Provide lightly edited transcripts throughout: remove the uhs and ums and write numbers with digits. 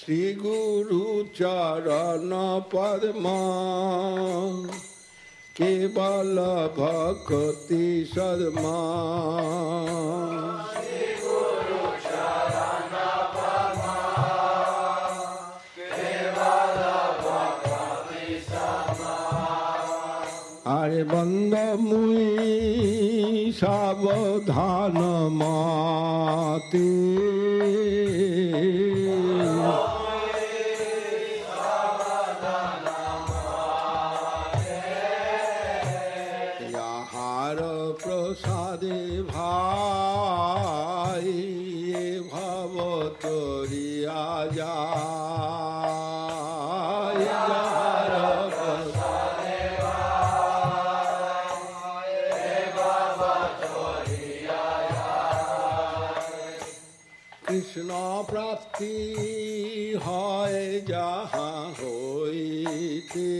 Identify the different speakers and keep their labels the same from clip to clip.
Speaker 1: শ্রী গুরু চরণ পদ্ম কেবল ভক্তি সদমা। আরে বন্দ মুই সাবধান মতে যাহার প্রসাদে ভাই ভব তরিয়া যায়। যাহার প্রসাদে কৃষ্ণ প্রাপ্তি হয় যাহা হইতে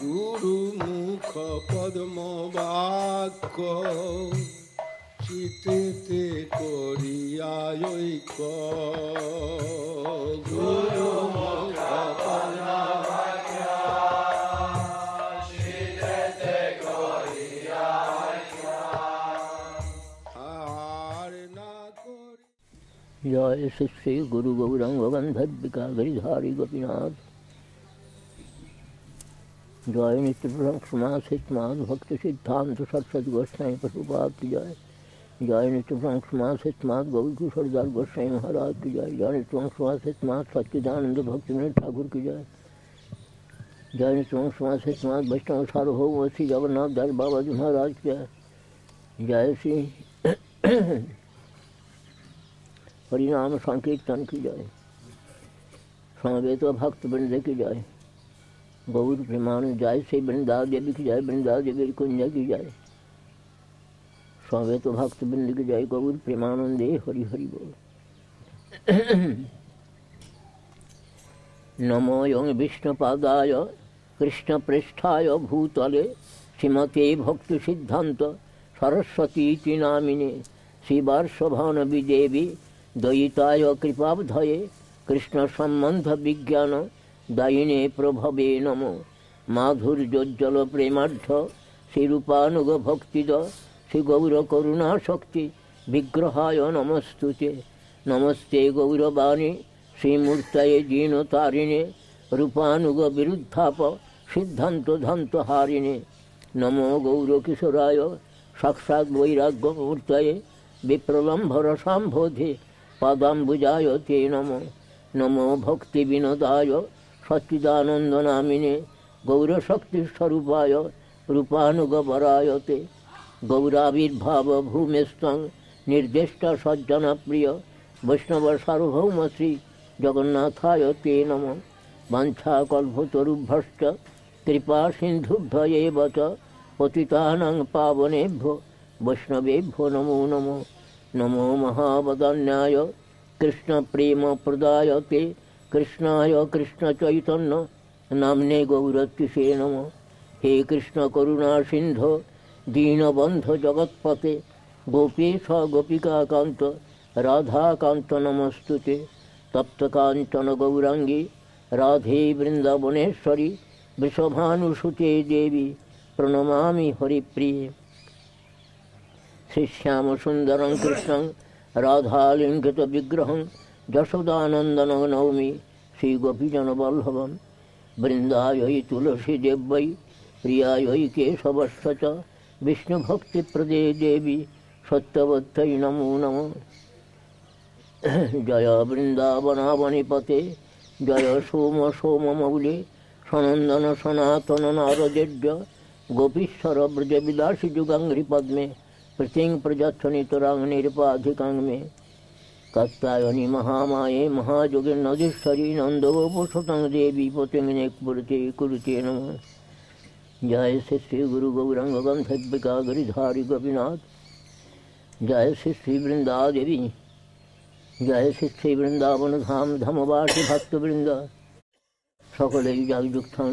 Speaker 1: গুরু মুখ পদ্ম বাক্য চিতেতে করিয়া ঐক্য। গুরু মুখ পদ্ম
Speaker 2: जय श्री श्री गुरु गौरांग गंधर्विका गिरिधारी गोपीनाथ। जय नित्य प्रसंग हितमाद भक्त सिद्धांत सरस्वती गोस्वामी प्रभुपाद की जय। जय नित्य प्रसंग हितमाद गौरी किशोरदास गोस्वामी महाराज की जय। जय नित्य प्रसंग हितमाद सच्चिदानंद भक्तिविनोद ठाकुर की जय। जय नित्य प्रसंग हितमाद वैष्णव सार्वभौम श्री जगन्नाथ दास बाबा जी महाराज की जय। जय श्री हरिनाम संकीर्तन की जाए। समवेत भक्त वृंद की जाए। गौर प्रेमानंद जाय श्री वृंदा देवी की जाए। वृंदा देवी कुंज की जाए। समवेत भक्त वृंद की जाए। गौर प्रेमानंद हरि हरि बोल। नमो यं विष्णुपादाय कृष्ण पृष्ठाय भूतले श्रीमते भक्ति सिद्धांत सरस्वती नामिने श्रीवार्षभानवी देवी दयिताय कृपाब्धये कृष्ण संबंध विज्ञान दायिने प्रभवे नमो। माधुर्योज्जल प्रेमार्थ श्रीरूपानुग भक्तिद श्री गौर करुणा शक्ति विग्रहाय नमस्तुते। नमस्ते गौरवाणी श्रीमूर्तये जीनतारिणे रूपानुग विरुद्धाप सिद्धांत धंत हारिणे। नमो गौर किशोराय साक्षात् वैराग्यमूर्तये विप्रलम्भर संबोधे पादाम्बुजाय ते नमो। नमो भक्ति विनोदाय सच्चिदानंद नामिने गौरशक्ति स्वरूपाय रूपानुगवराय ते। गौराविर्भाव भूमिस्थं निर्दिष्ट सज्जन प्रिय वैष्णव सार्वभौम श्री जगन्नाथाय ते नमो। वाञ्छाकल्पतरुभ्यश्च कृपा सिन्धुभ्य एव च पतितानां पावनेभ्यो वैष्णवेभ्यो नमो नमो। नमो महावदन्याय कृष्ण प्रेम प्रदाय ते कृष्णाय कृष्ण चैतन्य नाम्ने गौरतिसे नमो। हे कृष्ण करुणा सिंधो दीनबंधो जगत्पते गोपेश गोपिका कांत राधा कांत नमस्तुते। तप्त कांचन गौरांगी राधे वृंदावनेश्वरी वृषभानुसुते देवी प्रणमामि हरिप्रिये। श्रीश्याम सुंदरं कृष्णं राधालिंगित विग्रहं यशोदानंदन नौमि श्री गोपीजन वल्लभं। वृंदायै तुलसी देव्यै प्रियायै केशवस्य च विष्णुभक्तिप्रदे देवी सत्यवत्यै नमो नमः। जय वृंदावनावनिपते जय सोम सोममौले सनंदन सनातन नारदेव्य गोपीश्वर ब्रजविलासी जुगांग्रि पद्मे प्रतिं प्रजत्नितरांग निरपाधिकांग में कात्यायनी महामाये महायोगे नदीश्वरी नंदगोपुसुतं देवी पतिंगनेकपुरते कुरुते नमः। जय श्री श्री गुरु गौरांग गंधर्विका गिरिधारी गोपीनाथ। जय श्री श्री वृंदा देवी। जय श्री श्री वृंदावन धाम धमवासी भक्तवृंद सकलेई जागयुक्तं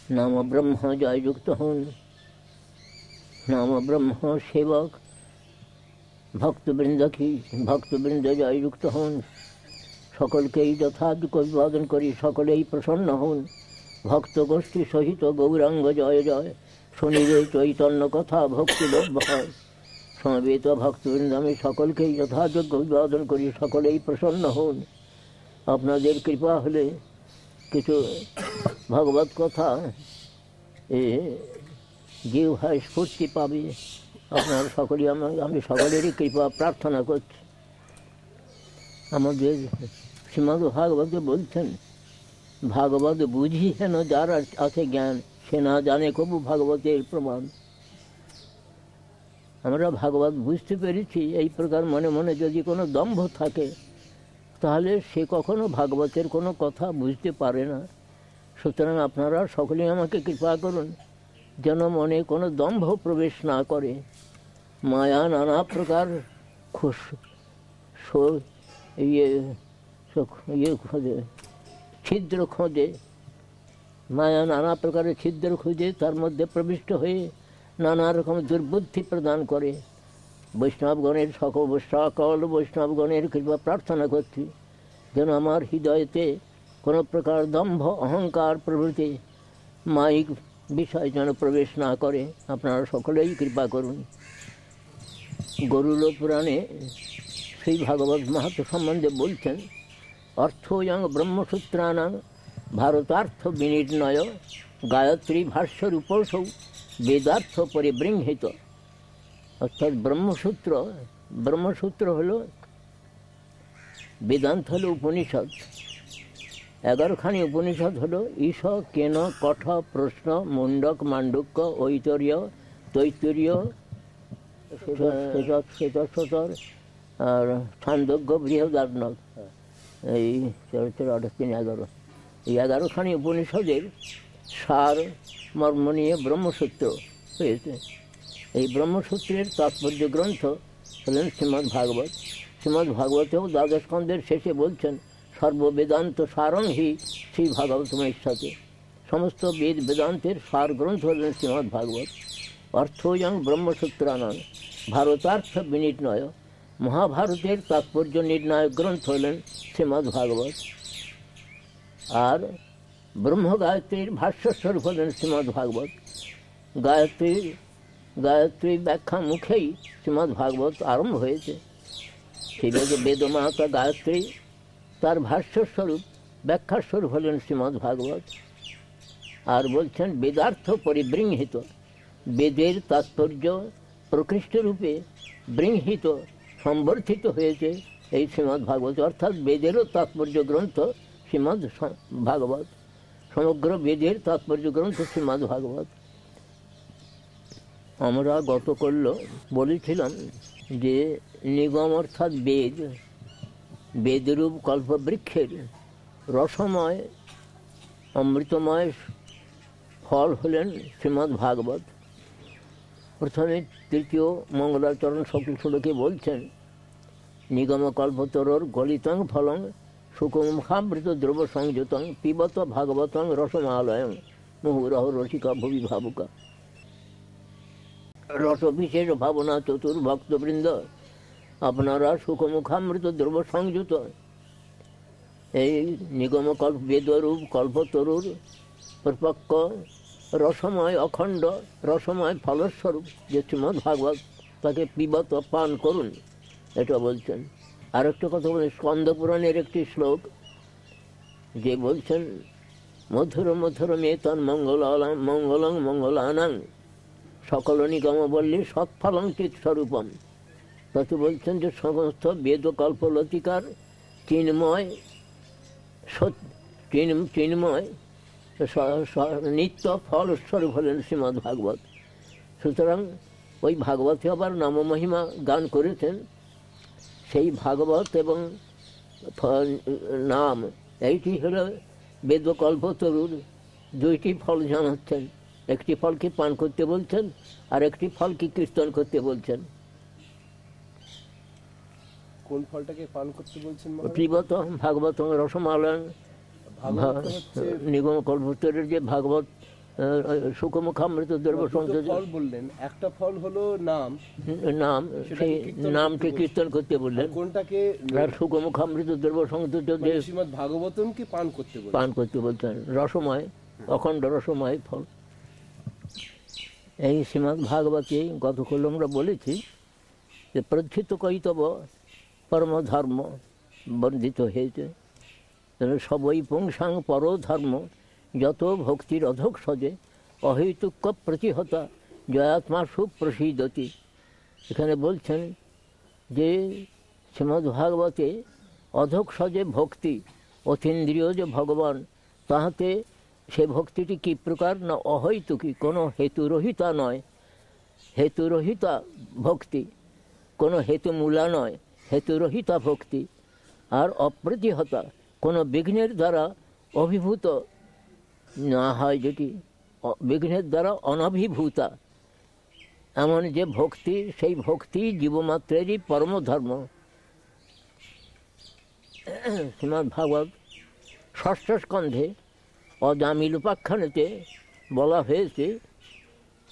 Speaker 2: नाम ब्रह्म जययुक्त हूँ, नाम ब्रह्म सेवक भक्तबृंद जययुक्त हूँ, सकलकेই যথাযথ অভিবাদন করি, সকলেই প্রসন্ন হন। ভক্ত গোষ্ঠী সহিত গৌরাঙ্গ জয় জয়, শুনিবে চৈতন্য কথা ভক্তি লভ্য হয়। সমবেত ভক্তবৃন্দ আমি সকলকেই যথাযোগ্য অভিবাদন করি, সকলেই প্রসন্ন হন। আপনাদের কৃপা হলে কিছু ভগবত কথা জিহ্বায় স্ফূর্তি পাবে। আপনারা সকলেই আমি সকলেরই কৃপা প্রার্থনা করছি। আমাদের শ্রীমদ্ ভাগবতে বলছেন, ভাগবত বুঝি হেন যার আছে জ্ঞান, সে না জানে কবু ভাগবতের প্রমাণ। আমরা ভাগবত বুঝতে পেরেছি, এই প্রকার মনে মনে যদি কোনো দম্ভ থাকে তাহলে সে কখনো ভাগবতের কোনো কথা বুঝতে পারে না। সুতরাং আপনারা সকলেই আমাকে কৃপা করুন যেন মনে কোনো দম্ভ প্রবেশ না করে। মায়া নানা প্রকার ছিদ্র খোঁজে, মায়া নানা প্রকারের ছিদ্র খুঁজে তার মধ্যে প্রবিষ্ট হয়ে নানা রকম দুর্বুদ্ধি প্রদান করে। বৈষ্ণবগণের সকল বৈষ্ণবগণের কৃপা প্রার্থনা করছি যেন আমার হৃদয়েতে কোনো প্রকার দম্ভ অহংকার প্রভৃতি মায়িক বিষয় যেন প্রবেশ না করে। আপনারা সকলেই কৃপা করুন। গরুড় পুরাণে শ্রী ভাগবত মাহাত্ম্য সম্বন্ধে বলছেন, অর্থয়ং ব্রহ্মসূত্রাণাং ভারতার্থ বিনির্ণয় গায়ত্রী ভাষ্যরূপসৌ বেদার্থ পরিবৃংহিত। অর্থাৎ ব্রহ্মসূত্র হলো বেদান্ত, হলো উপনিষদ। 11খানি উপনিষদ হলো ঈশ, কেন, কঠ, প্রশ্ন, মুন্ডক, মান্ডুক্য, ঐতরীয়, তৈত্তরীয়, শ্বেতশ্বতর আর ছান্দোগ্য, বৃহদারণ্যক। এই 11 এই 11খানি উপনিষদের সার মর্ম নিয়ে ব্রহ্মসূত্র হয়েছে। এই ব্রহ্মসূত্রের তাৎপর্য গ্রন্থ হলেন শ্রীমদ্ ভাগবত। শ্রীমদ্ ভাগবতেও দ্বাদশ স্কন্ধের শেষে বলছেন, সর্ববেদান্ত সারং হি শ্রী ভাগবতমৈষ্যতে। সমস্ত বেদান্তের সার গ্রন্থ হলেন শ্রীমদ্ ভাগবত। অর্থয়ং ব্রহ্মসূত্রাণাং ভারতার্থ বিনির্ণয়, মহাভারতের তাৎপর্য নির্ণায়ক গ্রন্থ হলেন শ্রীমদ্ ভাগবত। আর ব্রহ্ম গায়ত্রীর ভাষ্যস্বরূপ হলেন শ্রীমদ্ ভাগবত। গায়ত্রী ব্যাখ্যা মুখেই শ্রীমদ্ ভাগবত আরম্ভ হয়েছে। সেই বেদমাতা গায়ত্রী, তার ভাষ্যস্বরূপ ব্যাখ্যাস্বরূপ হলেন শ্রীমদ্ ভাগবত। আর বলছেন বেদার্থ পরিবৃংহিত, বেদের তাৎপর্য প্রকৃষ্ট রূপে বৃংহিত সম্বর্ধিত হয়েছে এই শ্রীমদ্ ভাগবত। অর্থাৎ বেদেরও তাৎপর্য গ্রন্থ শ্রীমদ্ ভাগবত, সমগ্র বেদের তাৎপর্য গ্রন্থ শ্রীমদ্ ভাগবত। আমরা গতকাল বলেছিলাম যে নিগম অর্থাৎ বেদরূপ কল্পবৃক্ষের রসময় অমৃতময় ফল হলেন শ্রীমদ্ ভাগবত। প্রথমে তৃতীয় মঙ্গলাচরণ সকল শ্লোকে বলছেন, নিগম কল্পতরোর গলিতং ফলং সুকুমুখামৃত দ্রব সংযুতং পিবত ভাগবতং রসমালয়ং মুহুরহ রসিকা ভুবি ভাবুকা। রসবিশেষ ভাবনা চতুর ভক্তবৃন্দ, আপনারা সুখমুখামৃত দ্রব সংযুত এই নিগম বেদরূপ কল্পতরুর পরিপক্ক রসময় অখণ্ড রসময় ফলস্বরূপ যে শ্রীমদ্ ভাগবত, তাকে পিবত পান করুন, এটা বলছেন। আর একটা কথা বলেন, স্কন্দ পুরাণের একটি শ্লোক যে বলছেন, মধুর মধুর মেতন মঙ্গলং মঙ্গলানাং সকল নিগম বললি সৎফলং চিৎস্বরূপম। তাতে বলছেন যে সমস্ত বেদ কল্পলতিকার চিন্ময় নিত্য ফলস্বরূপ হলেন শ্রীমদ্ ভাগবত। সুতরাং ওই ভাগবতে আবার নামমহিমা গান করেছেন। সেই ভাগবত এবং নাম এইটি হল বেদকল্পতরুর দুইটি ফল জানাচ্ছেন। একটি ফলকে পান করতে বলছেন, আর একটি ফলকে কীর্তন করতে বলছেন।
Speaker 3: কোন ফলটাকে পান করতে বলছেন?
Speaker 2: পিবত ভাগবত রসমালয়ং। নিগম কল্পতরুর যে ভাগবত সুখমুখামৃত দ্রব্য
Speaker 3: দুটো
Speaker 2: সংযোজন
Speaker 3: ফল বললেন, একটা ফল হলো নাম,
Speaker 2: নাম, সেই নামটি কীর্তন করতে বললেন।
Speaker 3: কোনটাকে
Speaker 2: আর সুখমুখামৃত দ্রব্য সংযোজন যে
Speaker 3: শ্রীমদ ভাগবতমকে পান করতে বললেন।
Speaker 2: পান করতে বলতেন, রসময়, অখণ্ড রসময় ফল। এই শ্রীমদ্ ভাগবতে গতকাল আমরা বলেছি যে প্রথিত কৈতব পরমধর্ম বর্ধিত হয়েছে, সবই পুংসাং পরধর্ম যত ভক্তির অধক সজে অহৈতুক প্রতিহতা জয়াত্মা সুপ্রসিদতি। এখানে বলছেন যে শ্রীমদ্ ভাগবতে অধক সজে ভক্তি, অতীন্দ্রিয় যে ভগবান, তাহাতে সে ভক্তিটি কী প্রকার না অহৈতুকী, কোনো হেতুরহিতা নয়, হেতুরহিতা ভক্তি, কোনো হেতুমূলা নয়, হেতুরহিতা ভক্তি। আর অপ্রতিহতা, কোনো বিঘ্নের দ্বারা অভিভূত না হয়, যেটি বিঘ্নের দ্বারা অনভিভূতা, এমন যে ভক্তি, সেই ভক্তি জীবমাত্রেরই পরমধর্ম। শ্রীমদ্ ভাগবত ষষ্ঠ স্কন্ধে অজামিল উপাখ্যানেতে বলা হয়েছে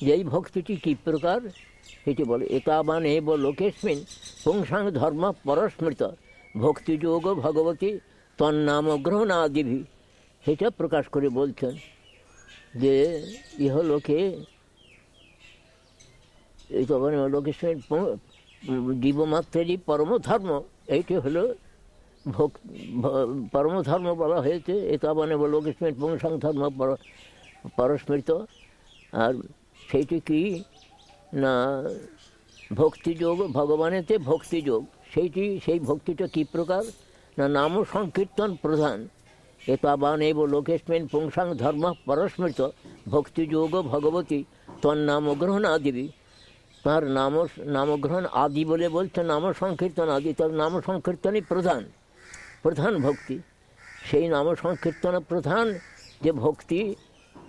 Speaker 2: যে এই ভক্তিটি কী প্রকার সেটি বলে। এতাবান এব লোকেস্মিন পুংসাং ধর্ম পরস্মৃত ভক্তিযোগ ভগবতী তন্নাম গ্রহণাদিভি, সেটা প্রকাশ করে বলছেন যে ইহলোকে এতাবান লোকেস্মিন জীবমাত্রেরই পরমধর্ম, এইটি হলো পরমধর্ম বলা হয়েছে। এতাবানে লোকেস্মিন পুংসাং ধর্ম পরস্মৃত। আর সেইটি কি না ভক্তিযোগ, ভগবানেতে ভক্তিযোগ, সেই ভক্তিটা কী প্রকার না নাম সংকীর্তন প্রধান। এতাবান এব লোকেস্মিন পুংসাং ধর্ম পরস্মৃত ভক্তিযোগ ভগবতী তন্নাম গ্রহণ আদিবি। তার নামগ্রহণ আদি বলে বলছে, নাম সংকীর্তন আদি, তার নাম সংকীর্তনই প্রধান, প্রধান ভক্তি। সেই নাম সংকীর্তন প্রধান যে ভক্তি,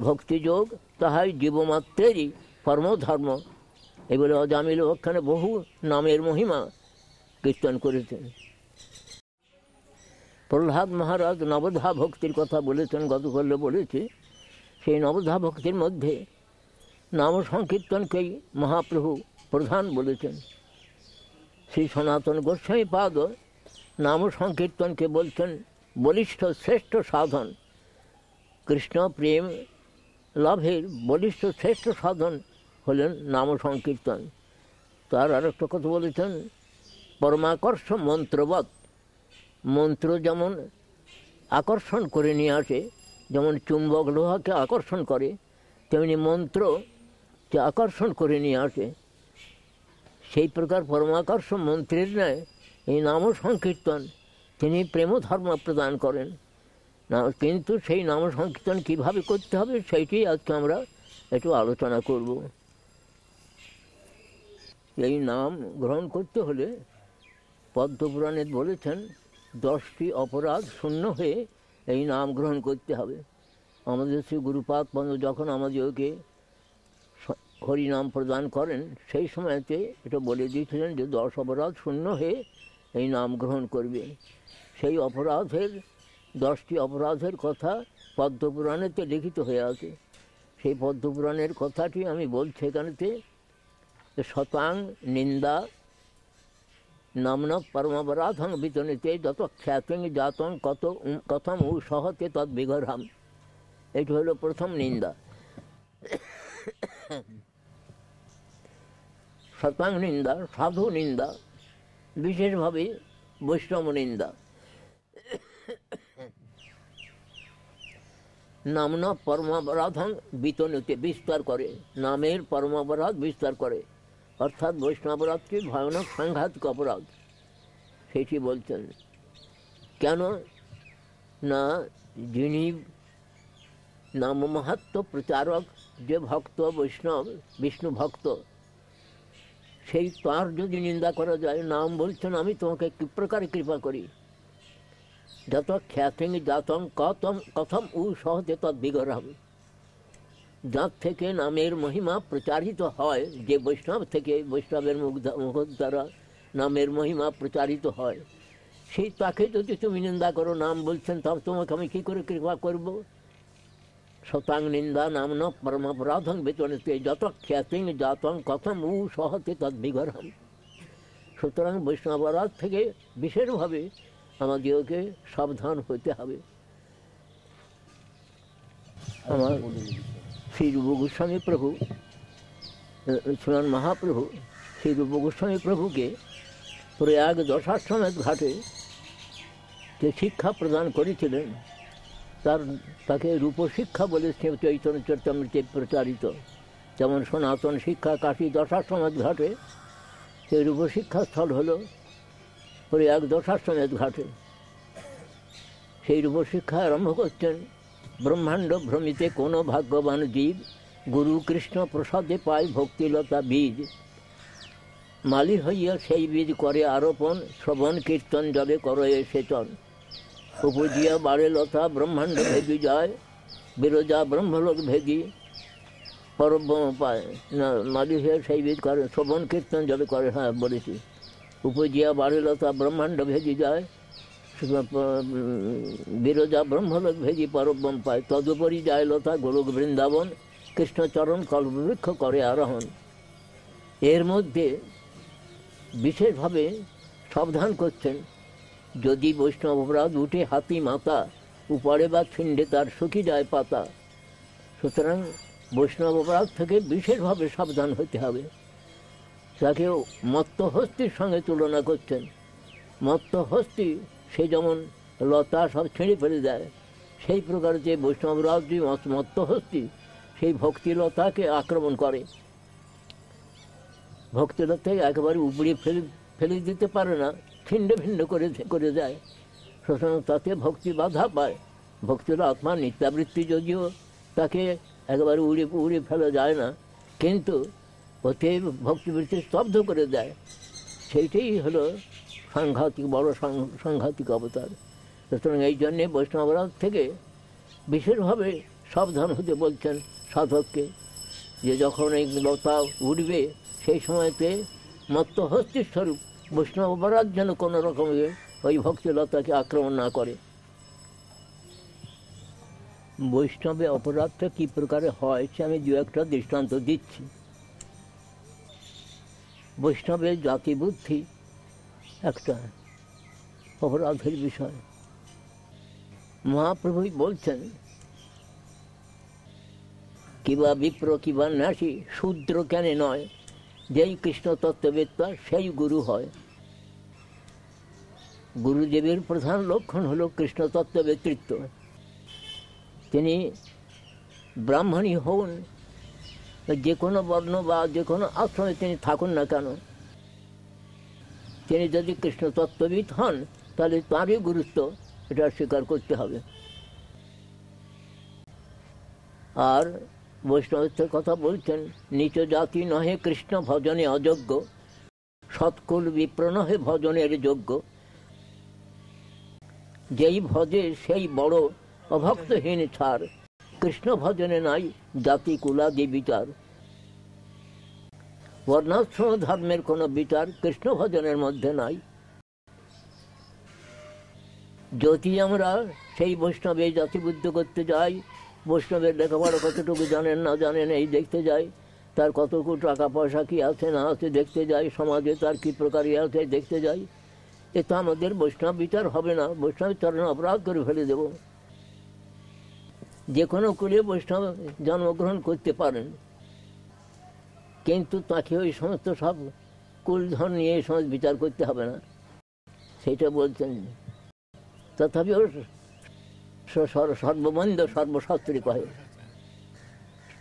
Speaker 2: ভক্তিযোগ, তাহাই জীবমাত্রেরই পরমধর্ম। এই বলে অজামিল ওখানে বহু নামের মহিমা কীর্তন করেছেন। প্রহ্লাদ মহারাজ নবধা ভক্তির কথা বলেছেন, গতকাল বলেছে। সেই নবধা ভক্তির মধ্যে নাম সংকীর্তনকেই মহাপ্রভু প্রধান বলেছেন। শ্রী সনাতন গোস্বামী পাদ নাম সংকীর্তনকে বলছেন বলিষ্ঠ শ্রেষ্ঠ সাধন। কৃষ্ণ প্রেম লাভের বলিষ্ঠ শ্রেষ্ঠ সাধন হলেন নাম সংকীর্তন। তার আর একটা কথা বলেছেন পরমাকর্ষ মন্ত্রবৎ। মন্ত্র যেমন আকর্ষণ করে নিয়ে আসে, যেমন চুম্বক লোহাকে আকর্ষণ করে, তেমনি মন্ত্র যে আকর্ষণ করে নিয়ে আসে, সেই প্রকার পরমাকর্ষ মন্ত্রের ন্যায় এই নাম সংকীর্তন তিনি প্রেম ধর্ম প্রদান করেন না। কিন্তু সেই নাম সংকীর্তন কীভাবে করতে হবে সেইটি আজকে আমরা একটু আলোচনা করব। এই নাম গ্রহণ করতে হলে পদ্মপুরাণে বলেছেন 10টি অপরাধ শূন্য হয়ে এই নাম গ্রহণ করতে হবে। আমাদের শ্রী গুরুপাদ পন্ড যখন আমাদেরকে হরিনাম প্রদান করেন, সেই সময়তে এটা বলে দিয়েছিলেন যে 10 অপরাধ শূন্য হয়ে এই নাম গ্রহণ করবে। সেই অপরাধের 10টি অপরাধের কথা পদ্মপুরাণেতে লিখিত হয়ে আছে। সেই পদ্মপুরাণের কথাটি আমি বলছি এখানেতে। শতাং নিন্দা নামন পরমাপরাধং বিতনিতে যত খ্যাতিং জাতং কথম উ সহতে তৎ বিঘরহাম। এটি হলো প্রথম নিন্দা। শতাং নিন্দা, সাধু নিন্দা, বিশেষভাবে বৈষ্ণব নিন্দা। নামন পরমাপরাধং বিতনিতে, বিস্তার করে, নামের পরমাপরাধ বিস্তার করে, অর্থাৎ বৈষ্ণবরাধকে ভয়ানক সাংঘাতিক অপরাধ সেটি বলছেন। কেন না যিনি নাম মাহাত্ম প্রচারক, যে ভক্ত বৈষ্ণব বিষ্ণু ভক্ত, সেই তার যদি নিন্দা করা যায়, নাম বলছেন আমি তোমাকে কি প্রকারে কৃপা করি, যত খ্যাতিং জাতং কথম উ সহজে তৎ বিগ্রহম। যার থেকে নামের মহিমা প্রচারিত হয়, যে বৈষ্ণব থেকে, বৈষ্ণবের মুখ দ্বারা নামের মহিমা প্রচারিত হয়, সেই তাকে যদি তুমি নিন্দা করো, নাম বলছেন, তবে তোমাকে আমি কী করে কৃপা করব। শতাং নিন্দা নামন পরমাপরাধং বেতনতে যত খ্যাতিং জাতং কথম উ সহতে তদ্বিঘরহম। সুতরাং বৈষ্ণবরাজ থেকে বিশেষভাবে আমাদেরকে সাবধান হতে হবে। আমার শ্রী রূপ গোস্বামী প্রভু, শ্রীমান মহাপ্রভু শ্রী রূপ গোস্বামী প্রভুকে প্রয়াগ দশাশ্বমেধ ঘাটে যে শিক্ষা প্রদান করেছিলেন তাকে রূপশিক্ষা বলে চৈতন্য চরিতামৃতে প্রচারিত। যেমন সনাতন শিক্ষা কাশী দশাশ্বমেধ ঘাটে, সেই রূপশিক্ষা স্থল হল প্রয়াগ দশাশ্বমেধ ঘাটে। সেই রূপশিক্ষা আরম্ভ করছেন, ব্রহ্মাণ্ড ভ্রমিতে কোনো ভাগ্যবান জীব গুরু কৃষ্ণ প্রসাদে পায় ভক্তিলতা বীজ। মালি হইয়া সেই বীজ করে আরোপণ, শ্রবণ কীর্তন জলে করয়ে সেচন। উপজিয়া বাড়ে লতা ব্রহ্মাণ্ড ভেদি যায়, বিরজা ব্রহ্মলোক ভেদি পরব্রহ্ম পায়। না, মালি হইয়া সেই বীজ করে শ্রবণ কীর্তন জলে করে, হ্যাঁ বলেছি। উপজিয়া বাড়ে লতা ব্রহ্মাণ্ড ভেদি যায়, বিরজা ব্রহ্মলোক ভেদি পরব্রহ্ম পায়। তদুপরি যায় লতা গোলক বৃন্দাবন, কৃষ্ণচরণ কল্পবৃক্ষ করে আরোহণ। এর মধ্যে বিশেষভাবে সাবধান করছেন, যদি বৈষ্ণব অপরাধ উঠে হাতি মাতা, উপরে বা ছিন্ডে তার শুকি যায় পাতা। সুতরাং বৈষ্ণব অপরাধ থেকে বিশেষভাবে সাবধান হতে হবে। তাকে মত্তহস্তির সঙ্গে তুলনা করছেন। মত্তহস্তি সে যেমন লতা সব ছিঁড়ে ফেলে দেয়, সেই প্রকার যে বৈষ্ণব অপরাধ যে মত্তহস্তি সেই ভক্তিলতাকে আক্রমণ করে। ভক্তিলতাকে একেবারে উপড়ে ফেলে দিতে পারে না, ছিন্ড ভিন্ন করে যায়। সুতরাং তাতে ভক্তি বাধা পায়। ভক্তির আত্মা নিত্যাবৃত্তি যদিও তাকে একেবারে উড়ে ফেলা যায় না, কিন্তু ওতে ভক্তিবৃত্তি স্তব্ধ করে দেয়। সেইটাই হলো সাংঘাতিক, বড় সাংঘাতিক অবতার। সুতরাং এই জন্যে বৈষ্ণবরাজ থেকে বিশেষভাবে সাবধান হতে বলছেন সাধককে, যে যখন এই লতা উঠবে সেই সময়তে মত্তহস্তির স্বরূপ বৈষ্ণব অপরাধ যেন কোনো রকমের ওই ভক্তিলতাকে আক্রমণ না করে। বৈষ্ণবে অপরাধটা কী প্রকারে হয় সে আমি দু একটা দৃষ্টান্ত দিচ্ছি। বৈষ্ণবের জাতি বুদ্ধি একটা অপরাধের বিষয়। মহাপ্রভুই বলছেন, কিবা বিপ্র কিবা নাসি শূদ্র কেন নয়, যেই কৃষ্ণ তত্ত্ববেত্তা সেই গুরু হয়। গুরুদেবের প্রধান লক্ষণ হল কৃষ্ণ তত্ত্ববেত্তৃত্ব। তিনি ব্রাহ্মণই হন, যে কোনো বর্ণ বা যে কোনো আশ্রমে তিনি থাকুন না কেন, তিনি যদি কৃষ্ণ তত্ত্ববিদ হন তাহলে তাঁরই গুরুত্ব এটা স্বীকার করতে হবে। আর বৈষ্ণবের কথা বলছেন, নিচ জাতি নহে কৃষ্ণ ভজনে অযোগ্য, সৎকুল বিপ্র নহে ভজনের যোগ্য। যেই ভজে সেই বড় অভক্তহীন ছাড়, কৃষ্ণ ভজনে নাই জাতি কুলাদি বিচার। বর্ণাশ্রম ধর্মের কোনো বিচার কৃষ্ণ ভজনের মধ্যে নাই। যদি আমরা সেই বৈষ্ণবে জাতিবুদ্ধ করতে যাই, বৈষ্ণবের লেখাপড়া কতটুকু জানেন না জানেন এই দেখতে যাই, তার কতটুকু টাকা পয়সা কি আছে না আছে দেখতে যাই, সমাজে তার কী প্রকারই আছে দেখতে যাই, এ তো আমাদের বৈষ্ণব বিচার হবে না। বৈষ্ণব চরণে অপরাধ করে ফেলে দেব। যে কোনো কুলে বৈষ্ণব জন্মগ্রহণ করতে পারেন, কিন্তু তাকে ওই সমস্ত সব কুলধন নিয়ে এই সমস্ত বিচার করতে হবে না, সেটা বলছেন। তথাপি ওর সর্ববন্ধ সর্বশাস্ত্রী কহে,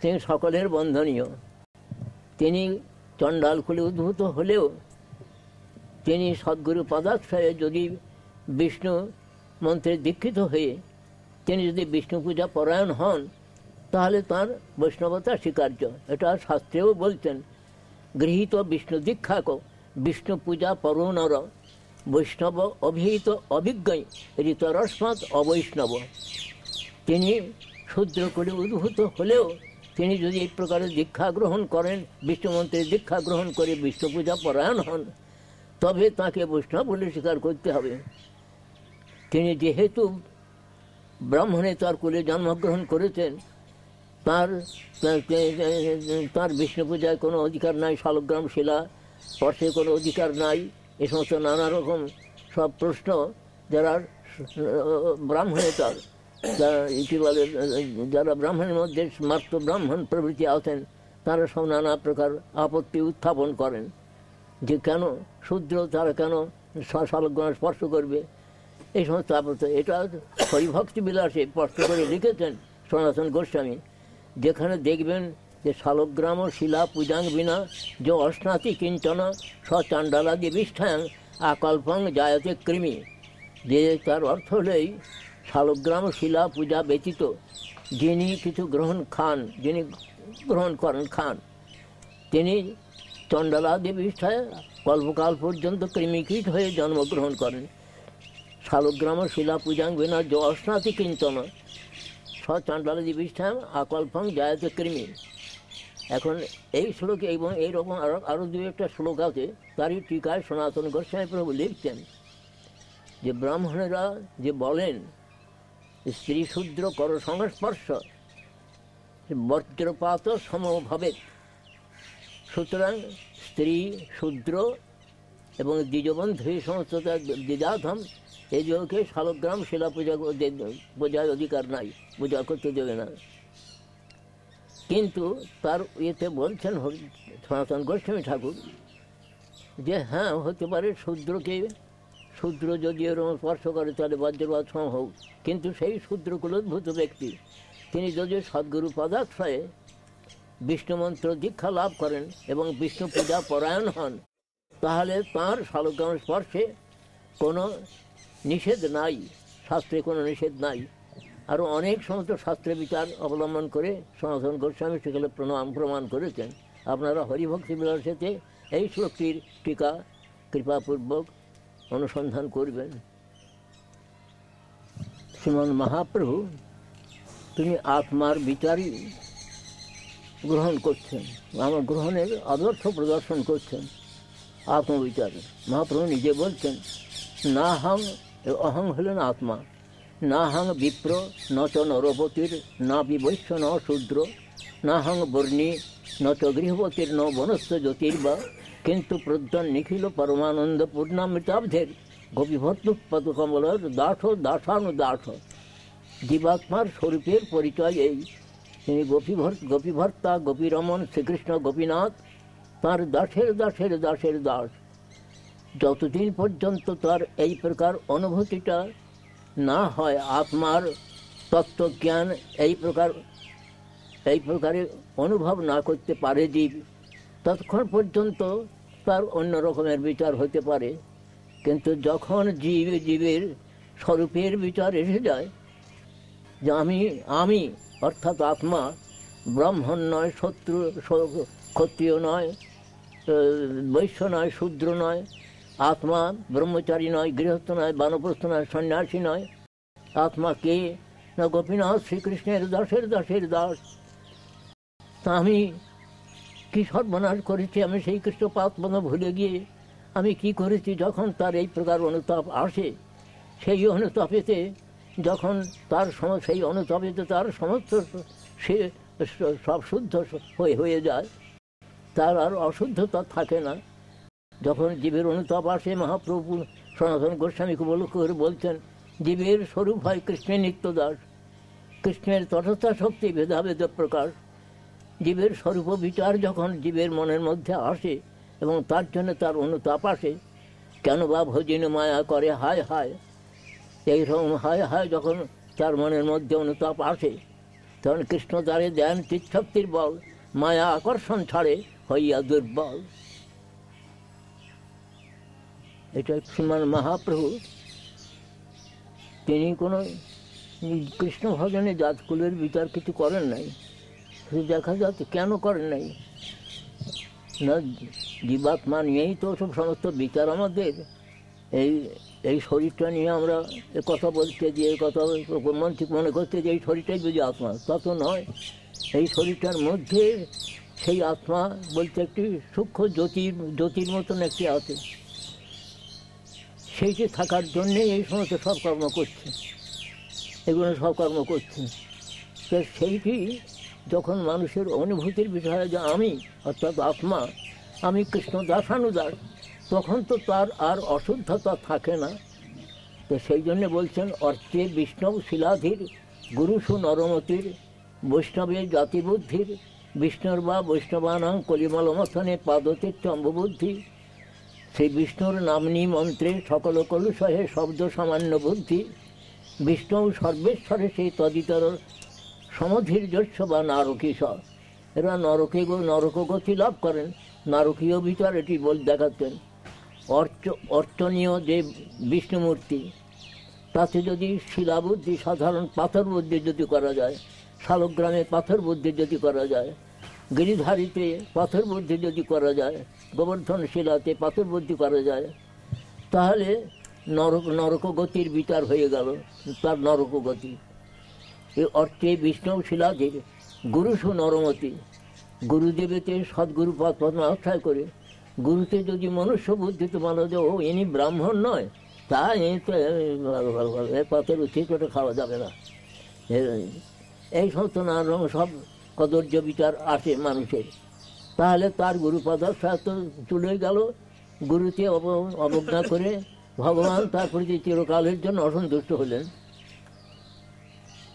Speaker 2: তিনি সকলের বন্ধনীয়। তিনি চণ্ডাল কুলে উদ্ভূত হলেও তিনি সদ্গুরু পদাশ্রয়ে যদি বিষ্ণু মন্ত্রে দীক্ষিত হয়ে তিনি যদি বিষ্ণু পূজা পরায়ণ হন, তাহলে তাঁর বৈষ্ণবতা স্বীকার্য। এটা শাস্ত্রেও বলছেন, গৃহীত বিষ্ণু দীক্ষাক বিষ্ণু পূজা পরোনর, বৈষ্ণব অভিহিত অভিজ্ঞই ঋতরস্মাৎ অবৈষ্ণব। তিনি শূদ্র করে উদ্ভূত হলেও তিনি যদি এই প্রকারের দীক্ষা গ্রহণ করেন, বিষ্ণু মন্ত্রের দীক্ষা গ্রহণ করে বিষ্ণু পূজা পরায়ণ হন, তবে তাকে বৈষ্ণব বলে স্বীকার করতে হবে। তিনি যেহেতু ব্রাহ্মণে তার কুলে জন্মগ্রহণ করেছেন, তার বিষ্ণু পূজায় কোনো অধিকার নাই, শালগ্রাম শিলা স্পর্শে কোনো অধিকার নাই, এ সমস্ত নানা রকম সব প্রশ্ন যারা ব্রাহ্মণেতর, যারা কি বলে, যারা ব্রাহ্মণের মধ্যে মাত্র ব্রাহ্মণ প্রভৃতি আছেন, তারা সব নানা প্রকার আপত্তি উত্থাপন করেন যে কেন শূদ্র, তারা কেন শালগ্রাম স্পর্শ করবে, এই সমস্ত আপত্তি। এটা হরিভক্তি বিলাসে স্পষ্ট করে লিখেছেন সনাতন গোস্বামী, যেখানে দেখবেন যে শালগ্রাম শিলা পূজাং বিনা যে অশ্নাতি কিঞ্চন সচাণ্ডালাদি বিষ্ঠাং আকল্পং জায়তে কৃমি, যে তার অর্থ হলেই শালগ্রাম শিলা পূজা ব্যতীত যিনি কিছু যিনি গ্রহণ করেন খান, তিনি চণ্ডালাদি বিষ্ঠায় কল্পকাল পর্যন্ত কৃমিকীট হয়ে জন্মগ্রহণ করেন। শালগ্রাম শিলা পূজাং বিনা যে অশ্নাতি কিঞ্চন সচাণ্ডালাদি বিষ্ঠাং আকল্পং জায়তে কৃমি। এখন এই শ্লোকে এবং এইরকম আরও দু একটা শ্লোক আছে, তারই টিকায় সনাতন গোস্বামী প্রভু লিখছেন যে ব্রাহ্মণেরা যে বলেন স্ত্রী শূদ্র কর সংস্পর্শ বজ্রপাত সমভাবে, সুতরাং স্ত্রী শূদ্র এবং দ্বিজবন্ধু এই সমস্ত দ্বিজাধম এই যোগকে শালগ্রাম শিলা পূজায় অধিকার নাই, পূজা করতে দেবে না। কিন্তু তার ইয়েতে বলছেন সনাতন গোস্বামী ঠাকুর যে হ্যাঁ হতে পারে শূদ্র যদি এরকম স্পর্শ করে তাহলে বজ্রপাত সম হোক, কিন্তু সেই শূদ্র কুলোদ্ভূত ব্যক্তি তিনি যদি সদ্গুরু পদাশ্রয়ে বিষ্ণু মন্ত্র দীক্ষা লাভ করেন এবং বিষ্ণু পূজা পরায়ণ হন, তাহলে তাঁর শালগ্রাম স্পর্শে কোনো নিষেধ নাই, শাস্ত্রে কোনো নিষেধ নাই। আরও অনেক সমস্ত শাস্ত্রে বিচার অবলম্বন করে সনাতন গোস্বামী সেগুলো প্রমাণ করেছেন। আপনারা হরিভক্তি বিলাসেতে এই শ্লোকটির টিকা কৃপাপূর্বক অনুসন্ধান করবেন। শ্রীমন মহাপ্রভু তিনি আত্মার বিচারই গ্রহণ করছেন, আমার গ্রহণের আদর্শ প্রদর্শন করছেন আত্মবিচারে। মহাপ্রভু নিজে বলছেন না হং, অহং হলেন আত্মা, না হং বিপ্র ন চ নরপতির না বিবৈশ্য ন শূদ্র না হং বর্ণী ন চ গৃহপতির ন বনস্থ জ্যোতির্বা কিন্তু প্রদ্যন নিখিল পরমানন্দ পূর্ণামৃতাব্ধের গোপীভর্তুৎপদ কমলের দাসানুদাস। জীবাত্মার স্বরূপের পরিচয় এই, তিনি গোপীভর্তা গোপীরমন শ্রীকৃষ্ণ গোপীনাথ, তাঁর দাসের দাসের দাসের দাস। যতদিন পর্যন্ত তার এই প্রকার অনুভূতিটা না হয়, আত্মার তত্ত্বজ্ঞান এই প্রকারে অনুভব না করতে পারে জীব, ততক্ষণ পর্যন্ত তার অন্য রকমের বিচার হতে পারে। কিন্তু যখন জীবের স্বরূপের বিচার এসে যায় যে আমি অর্থাৎ আত্মা ব্রাহ্মণ নয়, ক্ষত্রিয় নয়, বৈশ্য নয়, শূদ্র নয়, আত্মা ব্রহ্মচারী নয়, গৃহস্থ নয়, বানপ্রস্থ নয়, সন্ন্যাসী নয়, আত্মা কে না গোপীনাথ শ্রীকৃষ্ণের দাসের দাসের দাস। তা আমি কি সর্বনাশ করেছি, আমি সেই কৃষ্ণ পাতমা ভুলে গিয়ে আমি কি করেছি? যখন তার এই প্রকার অনুতাপ আসে, সেই অনুতাপেতে যখন সেই অনুতাপেতে তার সমস্ত সে সব শুদ্ধ হয়ে যায়, তার আর অশুদ্ধতা থাকে না। যখন জীবের অনুতাপ আসে, মহাপ্রভু সনাতন গোস্বামীকে করে বলছেন জীবের স্বরূপ হয় কৃষ্ণের নিত্যদাস, কৃষ্ণের তটস্থা শক্তি ভেদাভেদ প্রকাশ। জীবের স্বরূপ বিচার যখন জীবের মনের মধ্যে আসে এবং তার জন্য তার অনুতাপ আসে, কেন বা ভজিন মায়া করে হায় হায়, এইরকম হায় হায় যখন তার মনের মধ্যে অনুতাপ আসে, তখন কৃষ্ণ তারে দেন চিৎশক্তির বল, মায়া আকর্ষণ ছাড়ে হইয়া দুর্বল। এটা শ্রীমান মহাপ্রভু তিনি কোনো কৃষ্ণ ভজনে জাতকুলের বিচার কিছু করেন নাই। শুধু দেখা যাচ্ছে কেন করেন নাই না, জীবাত্মা নিয়েই তো সব সমস্ত বিচার আমাদের। এই শরীরটা নিয়ে আমরা কথা বলতে যে কথা ঠিক মনে করতে যে এই শরীরটাই বুঝি আত্মা, তা তো নয়। এই শরীরটার মধ্যে সেই আত্মা বলতে একটি সূক্ষ্ম জ্যোতির মতন একটি আছে, সেইটি থাকার জন্যে এই সমস্ত সব কর্ম করছে, এগুলো সব কর্ম করছে। তো সেইটি যখন মানুষের অনুভূতির বিষয়ে যে আমি অর্থাৎ আত্মা, আমি কৃষ্ণ দাসানুদাস, তখন তো তার আর অশুদ্ধতা থাকে না। তো সেই জন্য বলছেন অর্চে বিষ্ণব শিলাধীর গুরুসু নরমতির বৈষ্ণবের জাতিবুদ্ধির বিষ্ণুর বা বৈষ্ণবানাং কলিমলমথনে পাদতীর্থ অম্বুদ্ধি। সেই বিষ্ণুর নামনি মন্ত্রে সকল কলুষহে শব্দ সামান্য বুদ্ধি। বিষ্ণু সর্বেশ্বরে সেই তদিতর সমধীর্যস্ব বা নারকীশ্বর। এরা নরকগতি লাভ করেন, নারকীয় বিচার এটি দেখাচ্ছেন। অর্চনীয় যে বিষ্ণুমূর্তি, তাতে যদি শিলাবুদ্ধি, সাধারণ পাথর বুদ্ধি যদি করা যায়, শালগ্রামে পাথর বুদ্ধি যদি করা যায়, গিরিধারীতে পাথর বুদ্ধি যদি করা যায়, গোবর্ধন শিলাতে পাথর বুদ্ধি করা যায়, তাহলে নরকগতির বিচার হয়ে গেল, তার নরকগতি। এই অর্থে বিষ্ণু শিলাধীর গুরুসু নরমতি, গুরুদেবেতে সদ্গুরু পদ্ম আশ্রয় করে, গুরুতে যদি মনুষ্য বুদ্ধিতে বলা যায় ও ইনি ব্রাহ্মণ নয়, তা পাথর ঠিক করে খাওয়া যাবে না, এই সমস্ত নানা সব কদর্য বিচার আসে মানুষের, তাহলে তার গুরুপদাশ্রয় তো চলে গেল। গুরুকে অবজ্ঞা করে ভগবান তার প্রতি চিরকালের জন্য অসন্তুষ্ট হলেন।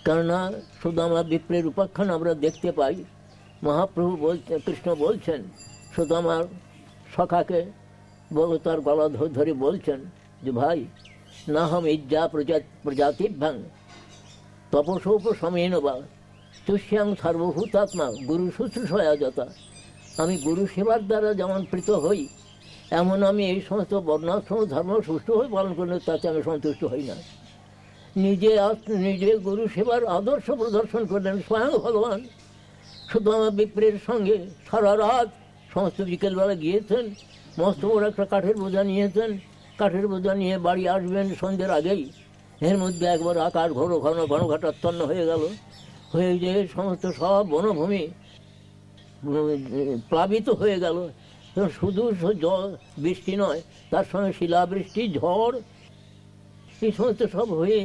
Speaker 2: কেননা সুদামা বিপ্রের উপাখ্যান আমরা দেখতে পাই, মহাপ্রভু বলছেন, কৃষ্ণ বলছেন সুদামার সখাকে, তার গলা ধরে বলছেন যে ভাই, না হম ইজ্জা প্রজাতিভ্যাং তপসৌপ সমেন বা তুষ্যাং সর্বভূতাত্মা গুরু শুশ্রূষয়া যথা। আমি গুরু সেবার দ্বারা যেমন প্রীত হই, এমন আমি এই সমস্ত বর্ণাশ্রম ধর্ম সুষ্ঠুভাবে পালন করলে তাতে আমি সন্তুষ্ট হই না। নিজে গুরু সেবার আদর্শ প্রদর্শন করলেন স্বয়ং ভগবান। সুদামা বিপ্রের সঙ্গে সারা রাত সমস্ত বিকেলবেলা গিয়েছেন, মস্ত বড় একটা কাঠের বোঝা নিয়েছেন, কাঠের বোঝা নিয়ে বাড়ি আসবেন সন্ধ্যের আগেই, এর মধ্যে একবার আকাশ ঘনঘটাচ্ছন্ন হয়ে গেল, হয়ে যে সমস্ত সব বনভূমি প্লাবিত হয়ে গেল। শুধু জল বৃষ্টি নয়, তার সঙ্গে শিলাবৃষ্টি, ঝড়, এই সমস্ত সব হয়ে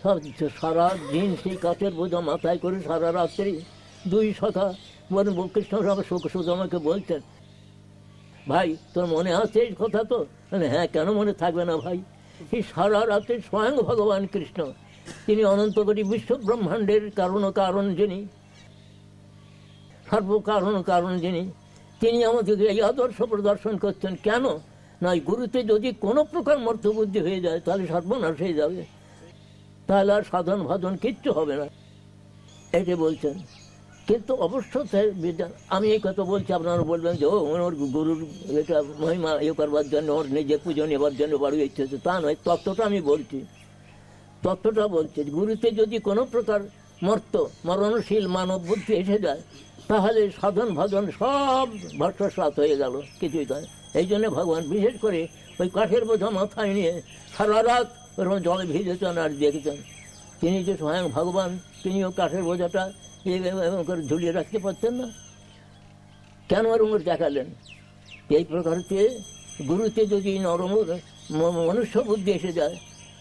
Speaker 2: সব সারা দিন সেই কাঠের বোঝা মাথায় করে সারা রাত্রি দুই সখা কৃষ্ণ সুদামাকে বলছেন, ভাই তোর মনে আছে এই কথা? তো হ্যাঁ, কেন মনে থাকবে না ভাই, এই সারা রাত্রে স্বয়ং ভগবান কৃষ্ণ, তিনি অনন্ত কোটি বিশ্ব ব্রহ্মাণ্ডের কারণ যিনি, সর্বকারণ যিনি, তিনি আমাদেরকে এই আদর্শ প্রদর্শন করছেন। কেন নয়, গুরুতে যদি কোনো প্রকার মর্তবুদ্ধি হয়ে যায় তাহলে সর্বনাশ হয়ে যাবে, তাহলে আর সাধন ভাধন কিচ্ছু হবে না, এটি বলছেন। কিন্তু অবশ্য আমি এই কথা বলছি, আপনারা বলবেন যে ওর গুরুর এটা মহিমা ইয়ে করবার জন্য, ওর নিজে পুজো নেবার জন্য বাড়ি ইচ্ছে, তা নয়। তত্ত্বটা আমি বলছি, গুরুতে যদি কোনো প্রকার মরণশীল মানব বুদ্ধি এসে যায়, তাহলে সাধন ভাধন সব ভস্মসাৎ হয়ে গেল, কিছুই নয়। এই জন্য ভগবান বিশেষ করে ওই কাঠের বোঝা মাথায় নিয়ে সারা রাত ওরকম জলে ভিজেছেন আর দেখেছেন। তিনি যে স্বয়ং ভগবান, তিনিও কাঠের বোঝাটা করে ঝুলিয়ে রাখতে পারতেন না, কেন ওর দেখালেন? এই প্রকারতে গুরুতে যদি মনুষ্য বুদ্ধি এসে যায়,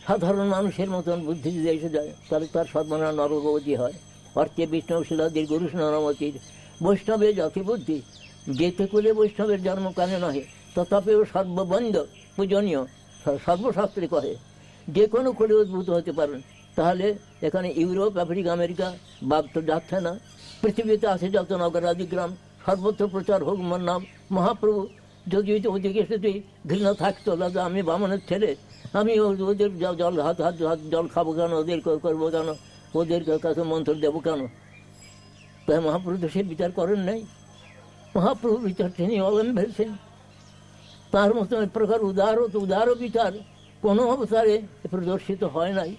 Speaker 2: সাধারণ মানুষের মতন বুদ্ধি যদি এসে যায়, তাহলে তার সর্বনা নরকগতি হয়। অর্থে বিষ্ণব শিলাদির গুরু নরমতির বৈষ্ণবের জাতিবুদ্ধি, যেতে কুলে বৈষ্ণবের জন্ম কানে নহে, তথাপিও সর্ববন্ধ পূজনীয়, সর্বশাস্ত্রে কহে যে কোনো কুলে উদ্ভূত হতে পারেন। তাহলে এখানে ইউরোপ, আফ্রিকা, আমেরিকা বাদ তো যাচ্ছে না, পৃথিবীতে আছে যত নগরাদি গ্রাম, সর্বত্র প্রচার হোক মোর নাম। মহাপ্রভু যদি ওদিকে যদি ঘৃণা থাকতো, দাদা আমি বামনের ছেলে, আমি ওদের জল খাবো কেন, ওদের করবো কেন, ওদের কাছে মন্ত্র দেবো কেন? তাই মহাপ্রভু তো সে বিচার করেন নাই। মহাপ্রভু বিচার তিনি অবলম্বেছেন, তার মতো এক প্রকার উদার বিচার কোনো অবতারে প্রদর্শিত হয় নাই।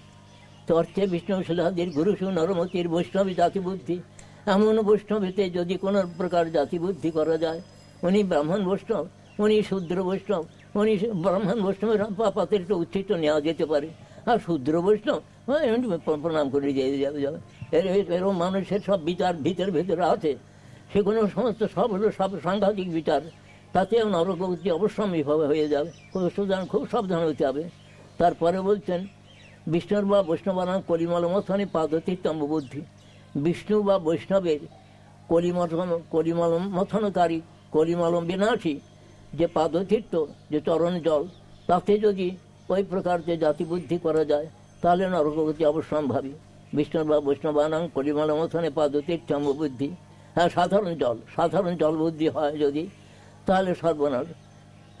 Speaker 2: তর্থে বিষ্ণু শিলাদির গুরুসু নরমতির বৈষ্ণবী জাতিবুদ্ধি, এমন বৈষ্ণবীতে যদি কোনো প্রকার জাতিবুদ্ধি করা যায়, উনি ব্রাহ্মণ বৈষ্ণব, উনি শূদ্র বৈষ্ণব, উনি ব্রাহ্মণ বৈষ্ণবের পাতের একটু উচ্ছিষ্ট নেওয়া যেতে পারে, আর শূদ্র বৈষ্ণব প্রণাম করে যাবে। এরকম মানুষের সব বিচার ভিতরে আছে, সেগুলো সমস্ত সব হলো সব সাংঘাতিক বিচার, তাতেও নরকগতি অবশ্যম্ভাবে হয়ে যাবে। সুতরাং খুব সাবধান হতে হবে। তারপরে বলছেন বিষ্ণুর বা বৈষ্ণবানাম কলিমল মথনে পাদতীর্থ বুদ্ধি, বিষ্ণু বা বৈষ্ণবের কলিমথনকারী কলিমলম বিনাশী যে পাদতীর্থ, যে চরণ জল, তাতে যদি ওই প্রকার যে জাতিবুদ্ধি করা যায় তাহলে নরকগতি অবশ্যম্ভাবী। বিষ্ণুর বা বৈষ্ণবানাং কলিমলমথনে পাদতীর্থম বুদ্ধি। হ্যাঁ, সাধারণ জল বুদ্ধি হয় যদি, তাহলে সর্বনাশ।